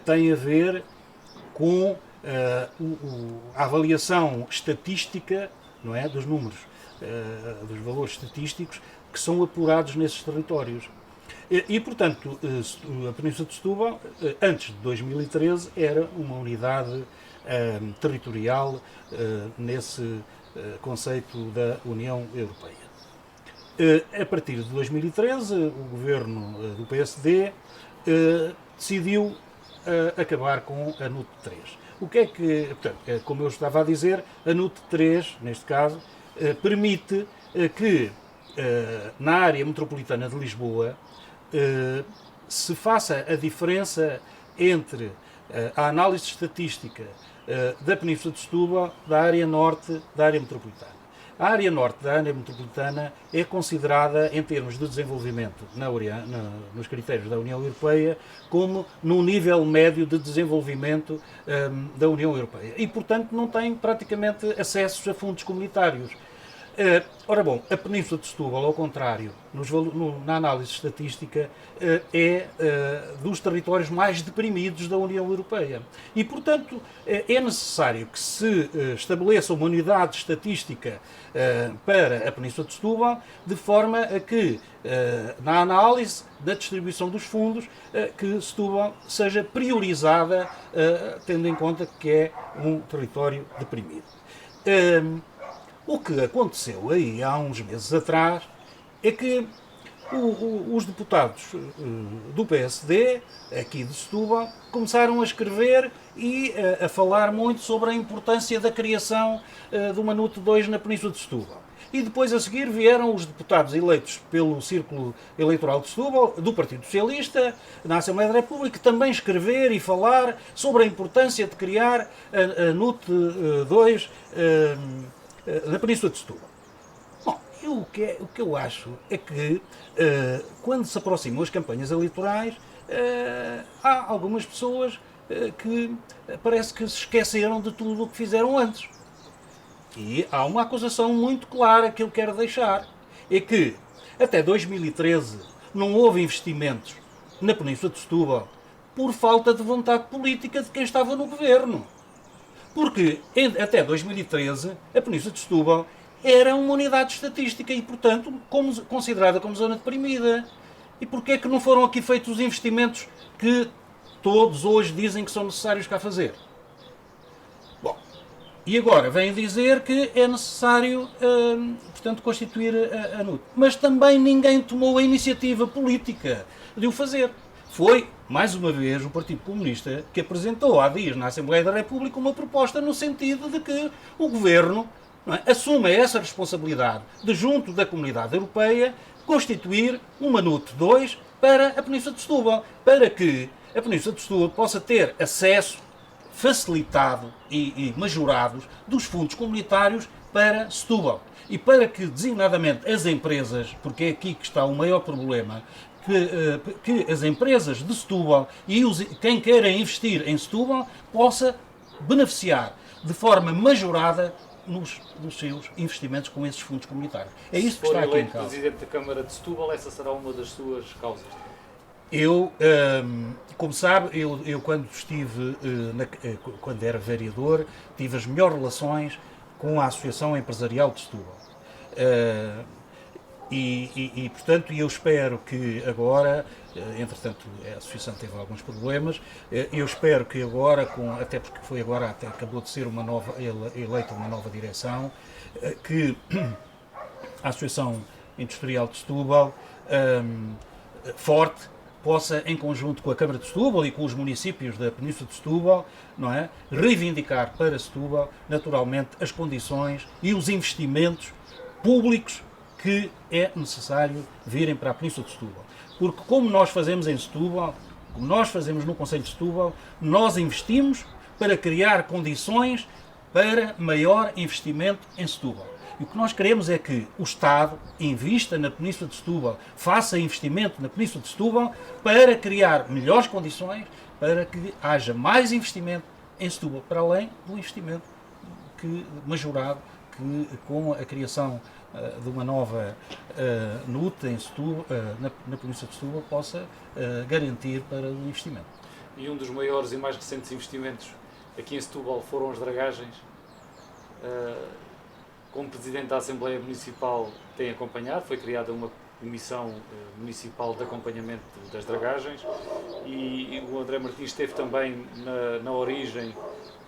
tem a ver com a avaliação estatística, não é, dos números, dos valores estatísticos que são apurados nesses territórios. Portanto, a Península de Setúbal, antes de 2013, era uma unidade territorial nesse conceito da União Europeia. A partir de 2013, o governo do PSD decidiu acabar com a NUT 3. O que é que, portanto, como eu estava a dizer, a NUT 3, neste caso, permite que na área metropolitana de Lisboa se faça a diferença entre a análise estatística da Península de Setúbal da área norte da área metropolitana. A área norte da área metropolitana é considerada, em termos de desenvolvimento nos critérios da União Europeia, como num nível médio de desenvolvimento da União Europeia. E, portanto, não tem praticamente acessos a fundos comunitários. Ora bom, a Península de Setúbal, ao contrário, na análise estatística, é dos territórios mais deprimidos da União Europeia. E, portanto, é necessário que se estabeleça uma unidade estatística para a Península de Setúbal, de forma a que, na análise da distribuição dos fundos, que Setúbal seja priorizada, tendo em conta que é um território deprimido. O que aconteceu aí há uns meses atrás é que os deputados do PSD, aqui de Setúbal, começaram a escrever e a falar muito sobre a importância da criação de uma NUT 2 na Península de Setúbal. E depois, a seguir, vieram os deputados eleitos pelo Círculo Eleitoral de Setúbal, do Partido Socialista, na Assembleia da República, também escrever e falar sobre a importância de criar a NUT 2 na Península de Setúbal. Bom, o que eu acho é que, quando se aproximam as campanhas eleitorais, há algumas pessoas que parece que se esqueceram de tudo o que fizeram antes. E há uma acusação muito clara que eu quero deixar. É que, até 2013, não houve investimentos na Península de Setúbal por falta de vontade política de quem estava no governo. Porque, até 2013, a Península de Setúbal era uma unidade estatística e, portanto, considerada como zona deprimida. E porquê é que não foram aqui feitos os investimentos que todos hoje dizem que são necessários cá fazer? Bom, e agora vêm dizer que é necessário, portanto, constituir a NUT. Mas também ninguém tomou a iniciativa política de o fazer. Foi, mais uma vez, o Partido Comunista que apresentou há dias na Assembleia da República uma proposta no sentido de que o Governo assuma essa responsabilidade de, junto da Comunidade Europeia, constituir uma NUT 2 para a Península de Setúbal, para que a Península de Setúbal possa ter acesso facilitado e majorado dos fundos comunitários para Setúbal. E para que, designadamente, as empresas, porque é aqui que está o maior problema, que as empresas de Setúbal e quem queira investir em Setúbal possa beneficiar de forma majorada nos seus investimentos com esses fundos comunitários. É isso que está aqui em causa.
Se for eleito Presidente da Câmara de Setúbal, essa será uma das suas causas?
Eu, como sabe, eu quando estive, quando era vereador, tive as melhores relações com a Associação Empresarial de Setúbal. Portanto, eu espero que agora, entretanto, a Associação teve alguns problemas, eu espero que agora, até porque foi agora, até acabou de ser eleita uma nova direção, que a Associação Industrial de Setúbal, forte, possa, em conjunto com a Câmara de Setúbal e com os municípios da Península de Setúbal, não é, reivindicar para Setúbal, naturalmente, as condições e os investimentos públicos que é necessário virem para a Península de Setúbal. Porque como nós fazemos em Setúbal, como nós fazemos no Concelho de Setúbal, nós investimos para criar condições para maior investimento em Setúbal. E o que nós queremos é que o Estado invista na Península de Setúbal, faça investimento na Península de Setúbal para criar melhores condições, para que haja mais investimento em Setúbal, para além do investimento majorado que com a criação de uma nova NUT em Setúbal, na Península de Setúbal, possa garantir para o investimento.
E um dos maiores e mais recentes investimentos aqui em Setúbal foram as dragagens. Como Presidente da Assembleia Municipal tem acompanhado, foi criada uma Comissão Municipal de Acompanhamento das Dragagens, e o André Martins esteve também na origem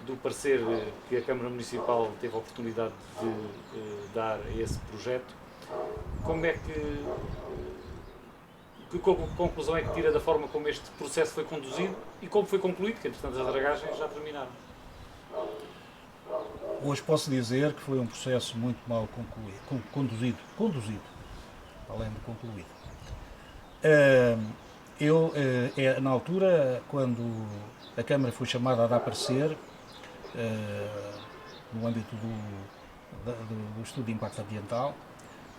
do parecer que a Câmara Municipal teve a oportunidade de dar a esse projeto. Como é que conclusão é que tira da forma como este processo foi conduzido e como foi concluído, que entretanto as dragagens já terminaram?
Hoje posso dizer que foi um processo muito mal conduzido, além de concluído. Na altura, quando a Câmara foi chamada a dar parecer, no âmbito do estudo de impacto ambiental,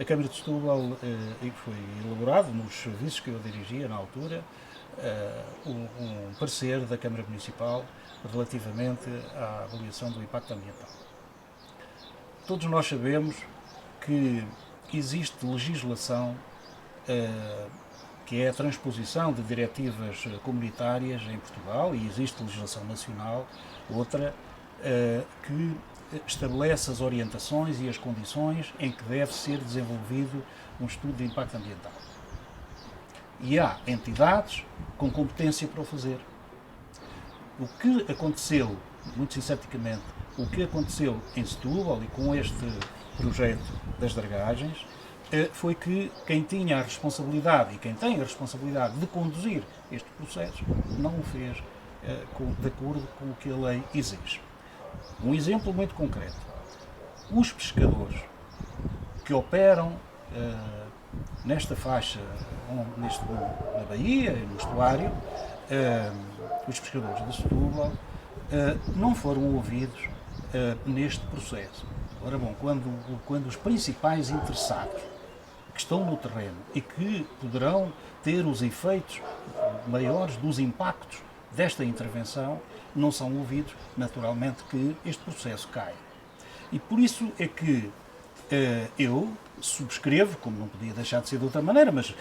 a Câmara de Setúbal foi elaborado, nos serviços que eu dirigia na altura, um parecer da Câmara Municipal relativamente à avaliação do impacto ambiental. Todos nós sabemos que existe legislação que é a transposição de diretivas comunitárias em Portugal, e existe legislação nacional, outra, que estabelece as orientações e as condições em que deve ser desenvolvido um estudo de impacto ambiental. E há entidades com competência para o fazer. O que aconteceu, muito sinteticamente, o que aconteceu em Setúbal e com este projeto das dragagens, foi que quem tinha a responsabilidade e quem tem a responsabilidade de conduzir este processo não o fez de acordo com o que a lei exige. Um exemplo muito concreto. Os pescadores que operam nesta faixa, na Baía e no estuário, os pescadores de Setúbal, não foram ouvidos neste processo. Ora bom, quando os principais interessados que estão no terreno e que poderão ter os efeitos maiores dos impactos desta intervenção não são ouvidos, naturalmente que este processo cai. E por isso é que eu subscrevo, como não podia deixar de ser de outra maneira, mas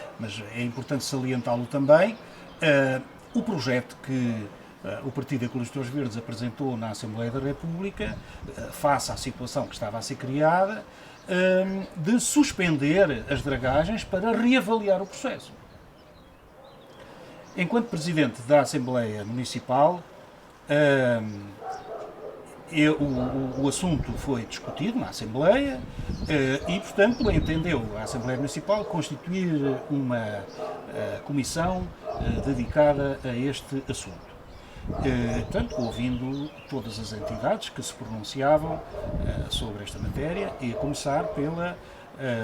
é importante salientá-lo também, o projeto que o Partido Ecologista Verdes apresentou na Assembleia da República, face à situação que estava a ser criada, de suspender as dragagens para reavaliar o processo. Enquanto Presidente da Assembleia Municipal, o assunto foi discutido na Assembleia e, portanto, entendeu a Assembleia Municipal constituir uma comissão dedicada a este assunto. Portanto, ouvindo todas as entidades que se pronunciavam sobre esta matéria, e a começar pela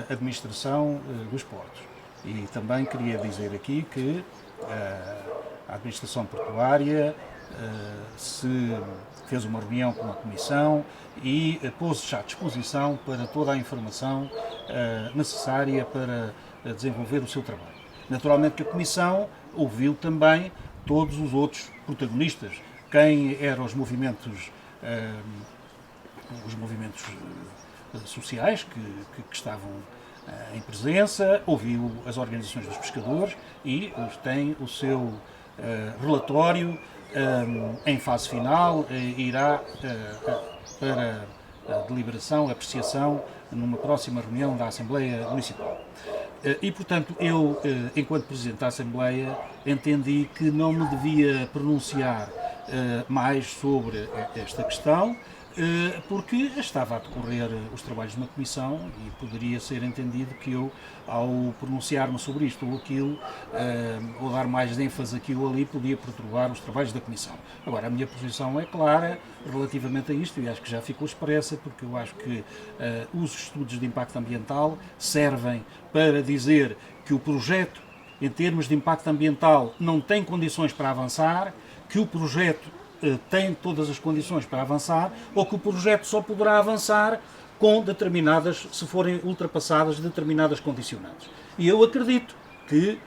administração dos portos. E também queria dizer aqui que a administração portuária se fez uma reunião com a Comissão e pôs-se à disposição para toda a informação necessária para desenvolver o seu trabalho. Naturalmente que a Comissão ouviu também todos os outros protagonistas, quem eram os movimentos sociais que estavam em presença, ouviu as organizações dos pescadores e tem o seu relatório em fase final, irá para a deliberação, apreciação numa próxima reunião da Assembleia Municipal. E, portanto, eu, enquanto Presidente da Assembleia, entendi que não me devia pronunciar mais sobre esta questão, porque estava a decorrer os trabalhos de uma comissão e poderia ser entendido que eu, ao pronunciar-me sobre isto ou aquilo, ou dar mais ênfase aqui ou ali, podia perturbar os trabalhos da comissão. Agora, a minha posição é clara relativamente a isto e acho que já ficou expressa, porque eu acho que os estudos de impacto ambiental servem para dizer que o projeto, em termos de impacto ambiental, não tem condições para avançar, que o projeto tem todas as condições para avançar, ou que o projeto só poderá avançar com determinadas, se forem ultrapassadas determinadas condicionantes. E eu acredito que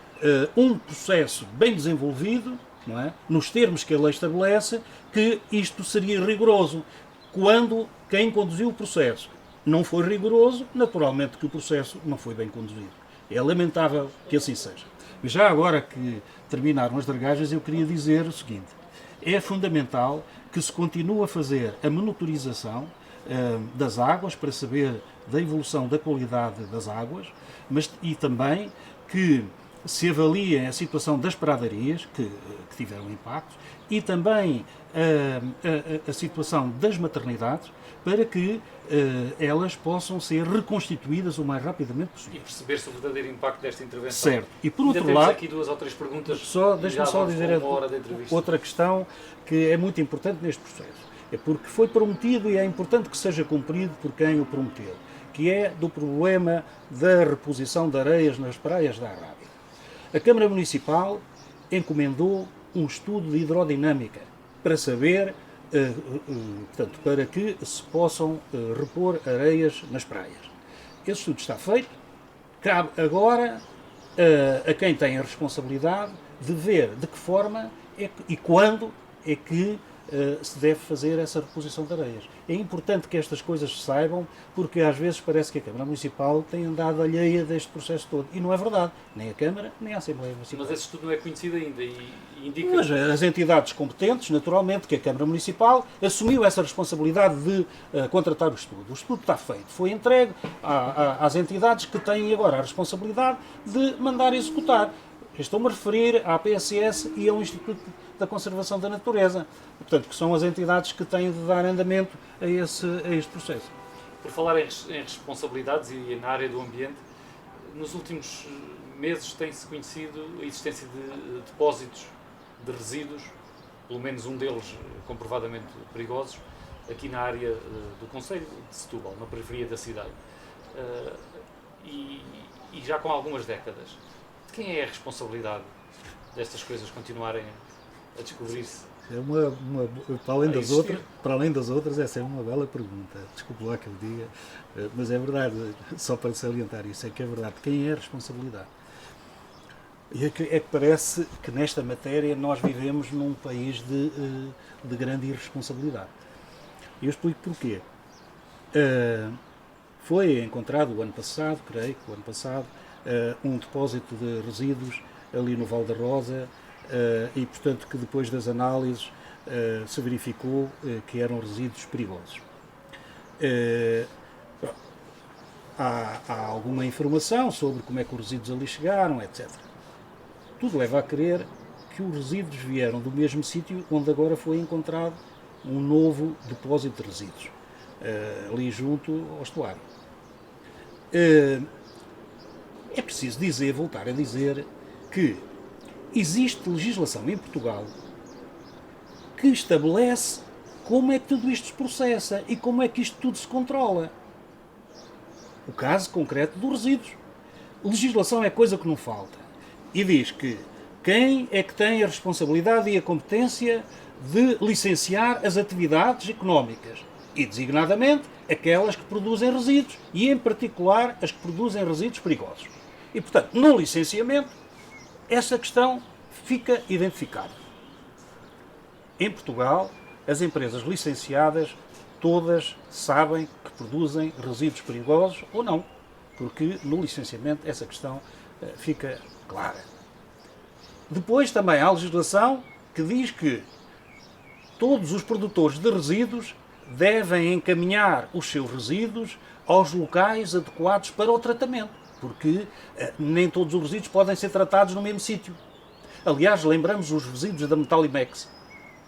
um processo bem desenvolvido, não é, nos termos que a lei estabelece, que isto seria rigoroso. Quando quem conduziu o processo não foi rigoroso, naturalmente que o processo não foi bem conduzido. É lamentável que assim seja. Já agora que terminaram as dragagens, eu queria dizer o seguinte: é fundamental que se continua a fazer a monitorização das águas para saber da evolução da qualidade das águas, e também que se avaliem a situação das pradarias que tiveram impactos e também a situação das maternidades para que elas possam ser reconstituídas o mais rapidamente possível.
E perceber-se o verdadeiro impacto desta intervenção.
Certo. E por outro
temos
lado,
aqui 2 ou 3 perguntas.
deixa-me só dizer outra questão que é muito importante neste processo. É porque foi prometido e é importante que seja cumprido por quem o prometeu, que é do problema da reposição de areias nas praias da Arrábia. A Câmara Municipal encomendou um estudo de hidrodinâmica para saber, portanto, para que se possam repor areias nas praias. Esse estudo está feito, cabe agora a quem tem a responsabilidade de ver de que forma e quando é que se deve fazer essa reposição de areias. É importante que estas coisas se saibam, porque às vezes parece que a Câmara Municipal tem andado alheia deste processo todo. E não é verdade. Nem a Câmara, nem a Assembleia Municipal.
Mas esse estudo não é conhecido ainda e indica...
Mas as entidades competentes, naturalmente, que a Câmara Municipal assumiu essa responsabilidade de contratar o estudo. O estudo está feito. Foi entregue às entidades que têm agora a responsabilidade de mandar executar. Estou-me a referir à PSS e ao Instituto da Conservação da Natureza, portanto, que são as entidades que têm de dar andamento a este processo.
Por falar em responsabilidades e na área do ambiente, nos últimos meses tem-se conhecido a existência de depósitos de resíduos, pelo menos um deles comprovadamente perigosos, aqui na área do concelho de Setúbal, na periferia da cidade. E já com algumas décadas. De quem é a responsabilidade destas coisas continuarem a descobrir-se?
Para além das outras, essa é uma bela pergunta. Desculpe lá que eu diga, mas é verdade, só para salientar isso, é que é verdade. Quem é a responsabilidade? E é que parece que nesta matéria nós vivemos num país de grande irresponsabilidade. E eu explico porquê. Foi encontrado o ano passado, creio que o ano passado, um depósito de resíduos ali no Val da Rosa e, portanto, que depois das análises se verificou que eram resíduos perigosos. Há alguma informação sobre como é que os resíduos ali chegaram, etc. Tudo leva a crer que os resíduos vieram do mesmo sítio onde agora foi encontrado um novo depósito de resíduos, ali junto ao estuário. É preciso voltar a dizer que existe legislação em Portugal que estabelece como é que tudo isto se processa e como é que isto tudo se controla. O caso concreto dos resíduos. Legislação é coisa que não falta. E diz que quem é que tem a responsabilidade e a competência de licenciar as atividades económicas e, designadamente, aquelas que produzem resíduos e, em particular, as que produzem resíduos perigosos. E, portanto, no licenciamento, essa questão fica identificada. Em Portugal, as empresas licenciadas todas sabem que produzem resíduos perigosos ou não, porque no licenciamento essa questão fica clara. Depois também há legislação que diz que todos os produtores de resíduos devem encaminhar os seus resíduos aos locais adequados para o tratamento, porque nem todos os resíduos podem ser tratados no mesmo sítio. Aliás, lembramos os resíduos da Metalimex,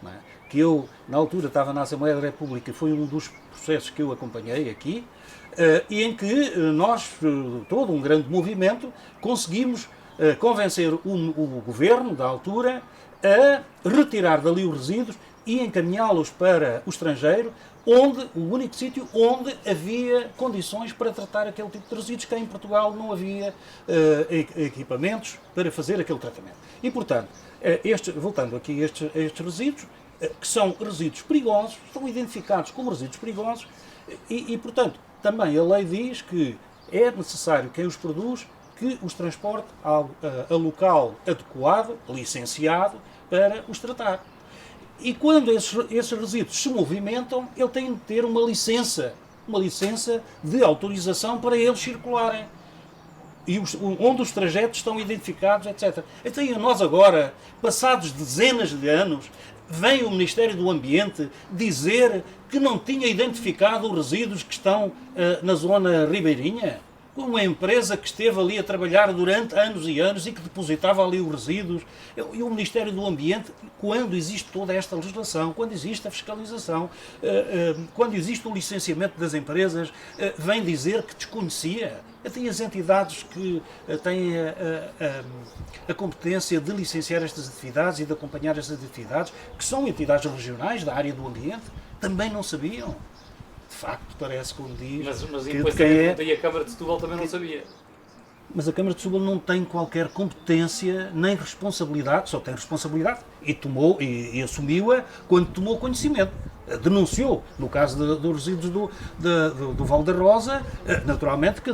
não é? Que eu, na altura, estava na Assembleia da República, foi um dos processos que eu acompanhei aqui, e em que nós, todo um grande movimento, conseguimos convencer o governo da altura a retirar dali os resíduos e encaminhá-los para o estrangeiro, o único sítio onde havia condições para tratar aquele tipo de resíduos, que em Portugal não havia equipamentos para fazer aquele tratamento. E, portanto, voltando aqui a estes resíduos, que são resíduos perigosos, estão identificados como resíduos perigosos e, portanto, também a lei diz que é necessário quem os produz que os transporte a local adequado, licenciado, para os tratar. E quando esses resíduos se movimentam, ele tem de ter uma licença de autorização para eles circularem. E onde os trajetos estão identificados, etc. Então nós agora, passados dezenas de anos, vem o Ministério do Ambiente dizer que não tinha identificado os resíduos que estão na zona ribeirinha? Uma empresa que esteve ali a trabalhar durante anos e anos e que depositava ali os resíduos. E o Ministério do Ambiente, quando existe toda esta legislação, quando existe a fiscalização, quando existe o licenciamento das empresas, vem dizer que desconhecia. Tem as entidades que têm a competência de licenciar estas atividades e de acompanhar estas atividades, que são entidades regionais da área do ambiente, também não sabiam. De facto, parece como diz.
Mas depois e a Câmara de Setúbal também não sabia.
Mas a Câmara de Setúbal não tem qualquer competência nem responsabilidade, só tem responsabilidade e assumiu-a quando tomou conhecimento. Denunciou, no caso dos resíduos do Val da Rosa, naturalmente que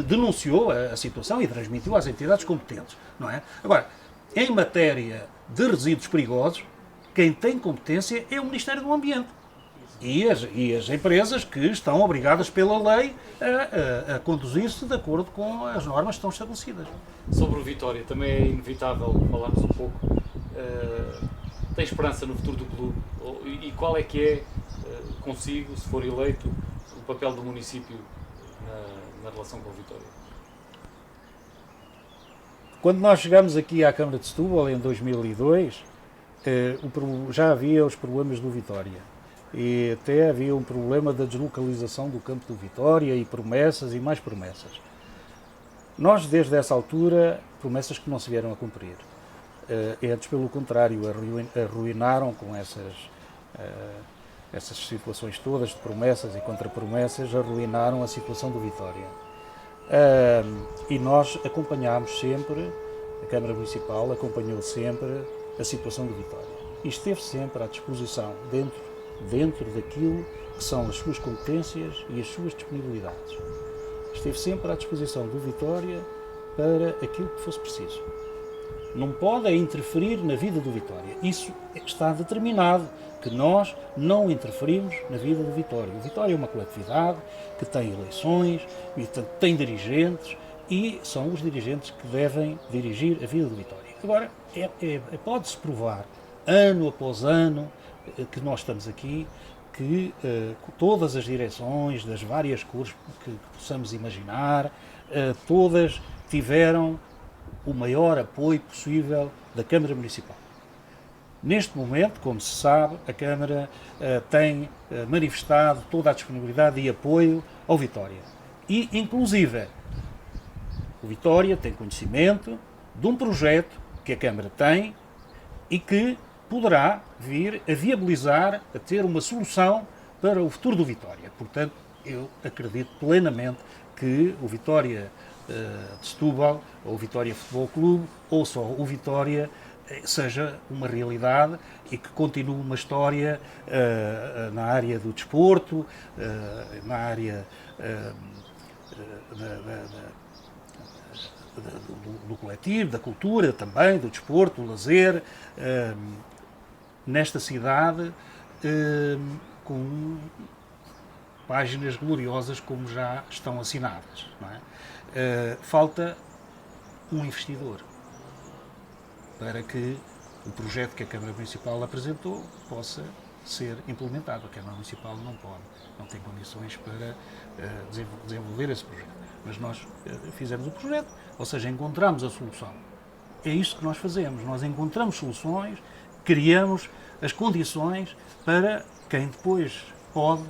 denunciou a situação e transmitiu às entidades competentes, não é? Agora, em matéria de resíduos perigosos, quem tem competência é o Ministério do Ambiente. E as empresas que estão obrigadas pela lei a conduzir-se de acordo com as normas que estão estabelecidas.
Sobre o Vitória, também é inevitável falarmos um pouco. Tem esperança no futuro do clube? E qual é que é, consigo, se for eleito, o papel do município na relação com o Vitória?
Quando nós chegámos aqui à Câmara de Setúbal, em 2002, já havia os problemas do Vitória. E até havia um problema da deslocalização do campo do Vitória e promessas e mais promessas. Nós, desde essa altura, promessas que não se vieram a cumprir. Antes, pelo contrário, arruinaram com essas situações todas de promessas e contra-promessas, arruinaram a situação do Vitória. E nós acompanhámos sempre, a Câmara Municipal acompanhou sempre a situação do Vitória. E esteve sempre à disposição, dentro daquilo que são as suas competências e as suas disponibilidades. Esteve sempre à disposição do Vitória para aquilo que fosse preciso. Não pode interferir na vida do Vitória. Isso está determinado, que nós não interferimos na vida do Vitória. O Vitória é uma coletividade que tem eleições, e tem dirigentes, e são os dirigentes que devem dirigir a vida do Vitória. Agora, pode-se provar, ano após ano, que nós estamos aqui, que todas as direções das várias cores que possamos imaginar, todas tiveram o maior apoio possível da Câmara Municipal. Neste momento, como se sabe, a Câmara tem manifestado toda a disponibilidade e apoio ao Vitória. E, inclusive, o Vitória tem conhecimento de um projeto que a Câmara tem e que poderá vir a viabilizar, a ter uma solução para o futuro do Vitória. Portanto, eu acredito plenamente que o Vitória de Setúbal, ou o Vitória Futebol Clube, ou só o Vitória, seja uma realidade e que continue uma história na área do desporto, na área do coletivo, da cultura também, do desporto, do lazer, nesta cidade, com páginas gloriosas como já estão assinadas. Não é? Falta um investidor para que o projeto que a Câmara Municipal apresentou possa ser implementado. A Câmara Municipal não tem condições para desenvolver esse projeto. Mas nós fizemos o projeto, ou seja, encontramos a solução. É isto que nós fazemos. Nós encontramos soluções, criamos as condições para quem depois pode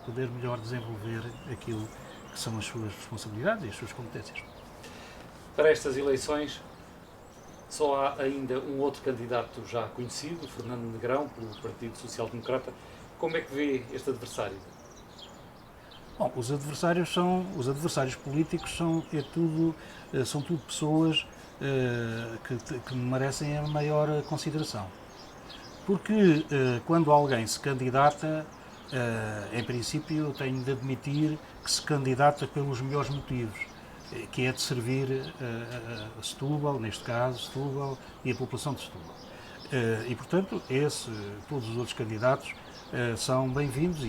poder melhor desenvolver aquilo que são as suas responsabilidades e as suas competências.
Para estas eleições, só há ainda um outro candidato já conhecido, Fernando Negrão, pelo Partido Social Democrata. Como é que vê este adversário?
Bom, os adversários políticos são tudo pessoas que merecem a maior consideração. Porque quando alguém se candidata, em princípio, tenho de admitir que se candidata pelos melhores motivos, que é de servir a Setúbal, neste caso, Setúbal e a população de Setúbal. E, portanto, todos os outros candidatos são bem-vindos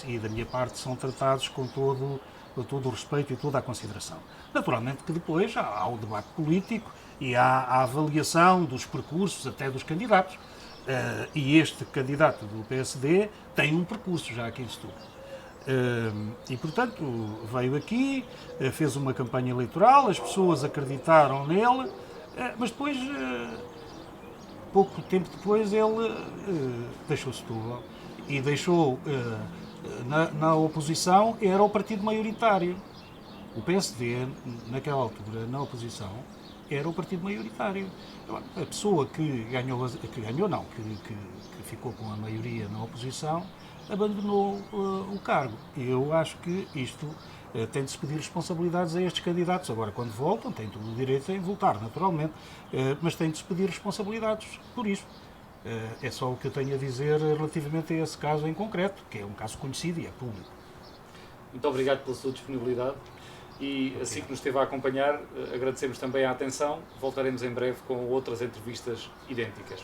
e, da minha parte, são tratados com todo o respeito e toda a consideração. Naturalmente que depois há o debate político e há a avaliação dos percursos, até dos candidatos, E este candidato do PSD tem um percurso já aqui em Setúbal. E, portanto, veio aqui, fez uma campanha eleitoral, as pessoas acreditaram nele, mas depois, pouco tempo depois, ele deixou Setúbal e deixou, na oposição, era o partido maioritário. O PSD, naquela altura, na oposição, era o partido maioritário. A pessoa que ficou com a maioria na oposição, abandonou o cargo. E eu acho que isto tem de se pedir responsabilidades a estes candidatos. Agora, quando voltam, têm todo o direito em voltar, naturalmente, mas tem de se pedir responsabilidades por isto. É só o que eu tenho a dizer relativamente a esse caso em concreto, que é um caso conhecido e é público.
Muito obrigado pela sua disponibilidade e assim que nos esteve a acompanhar, agradecemos também a atenção. Voltaremos em breve com outras entrevistas idênticas.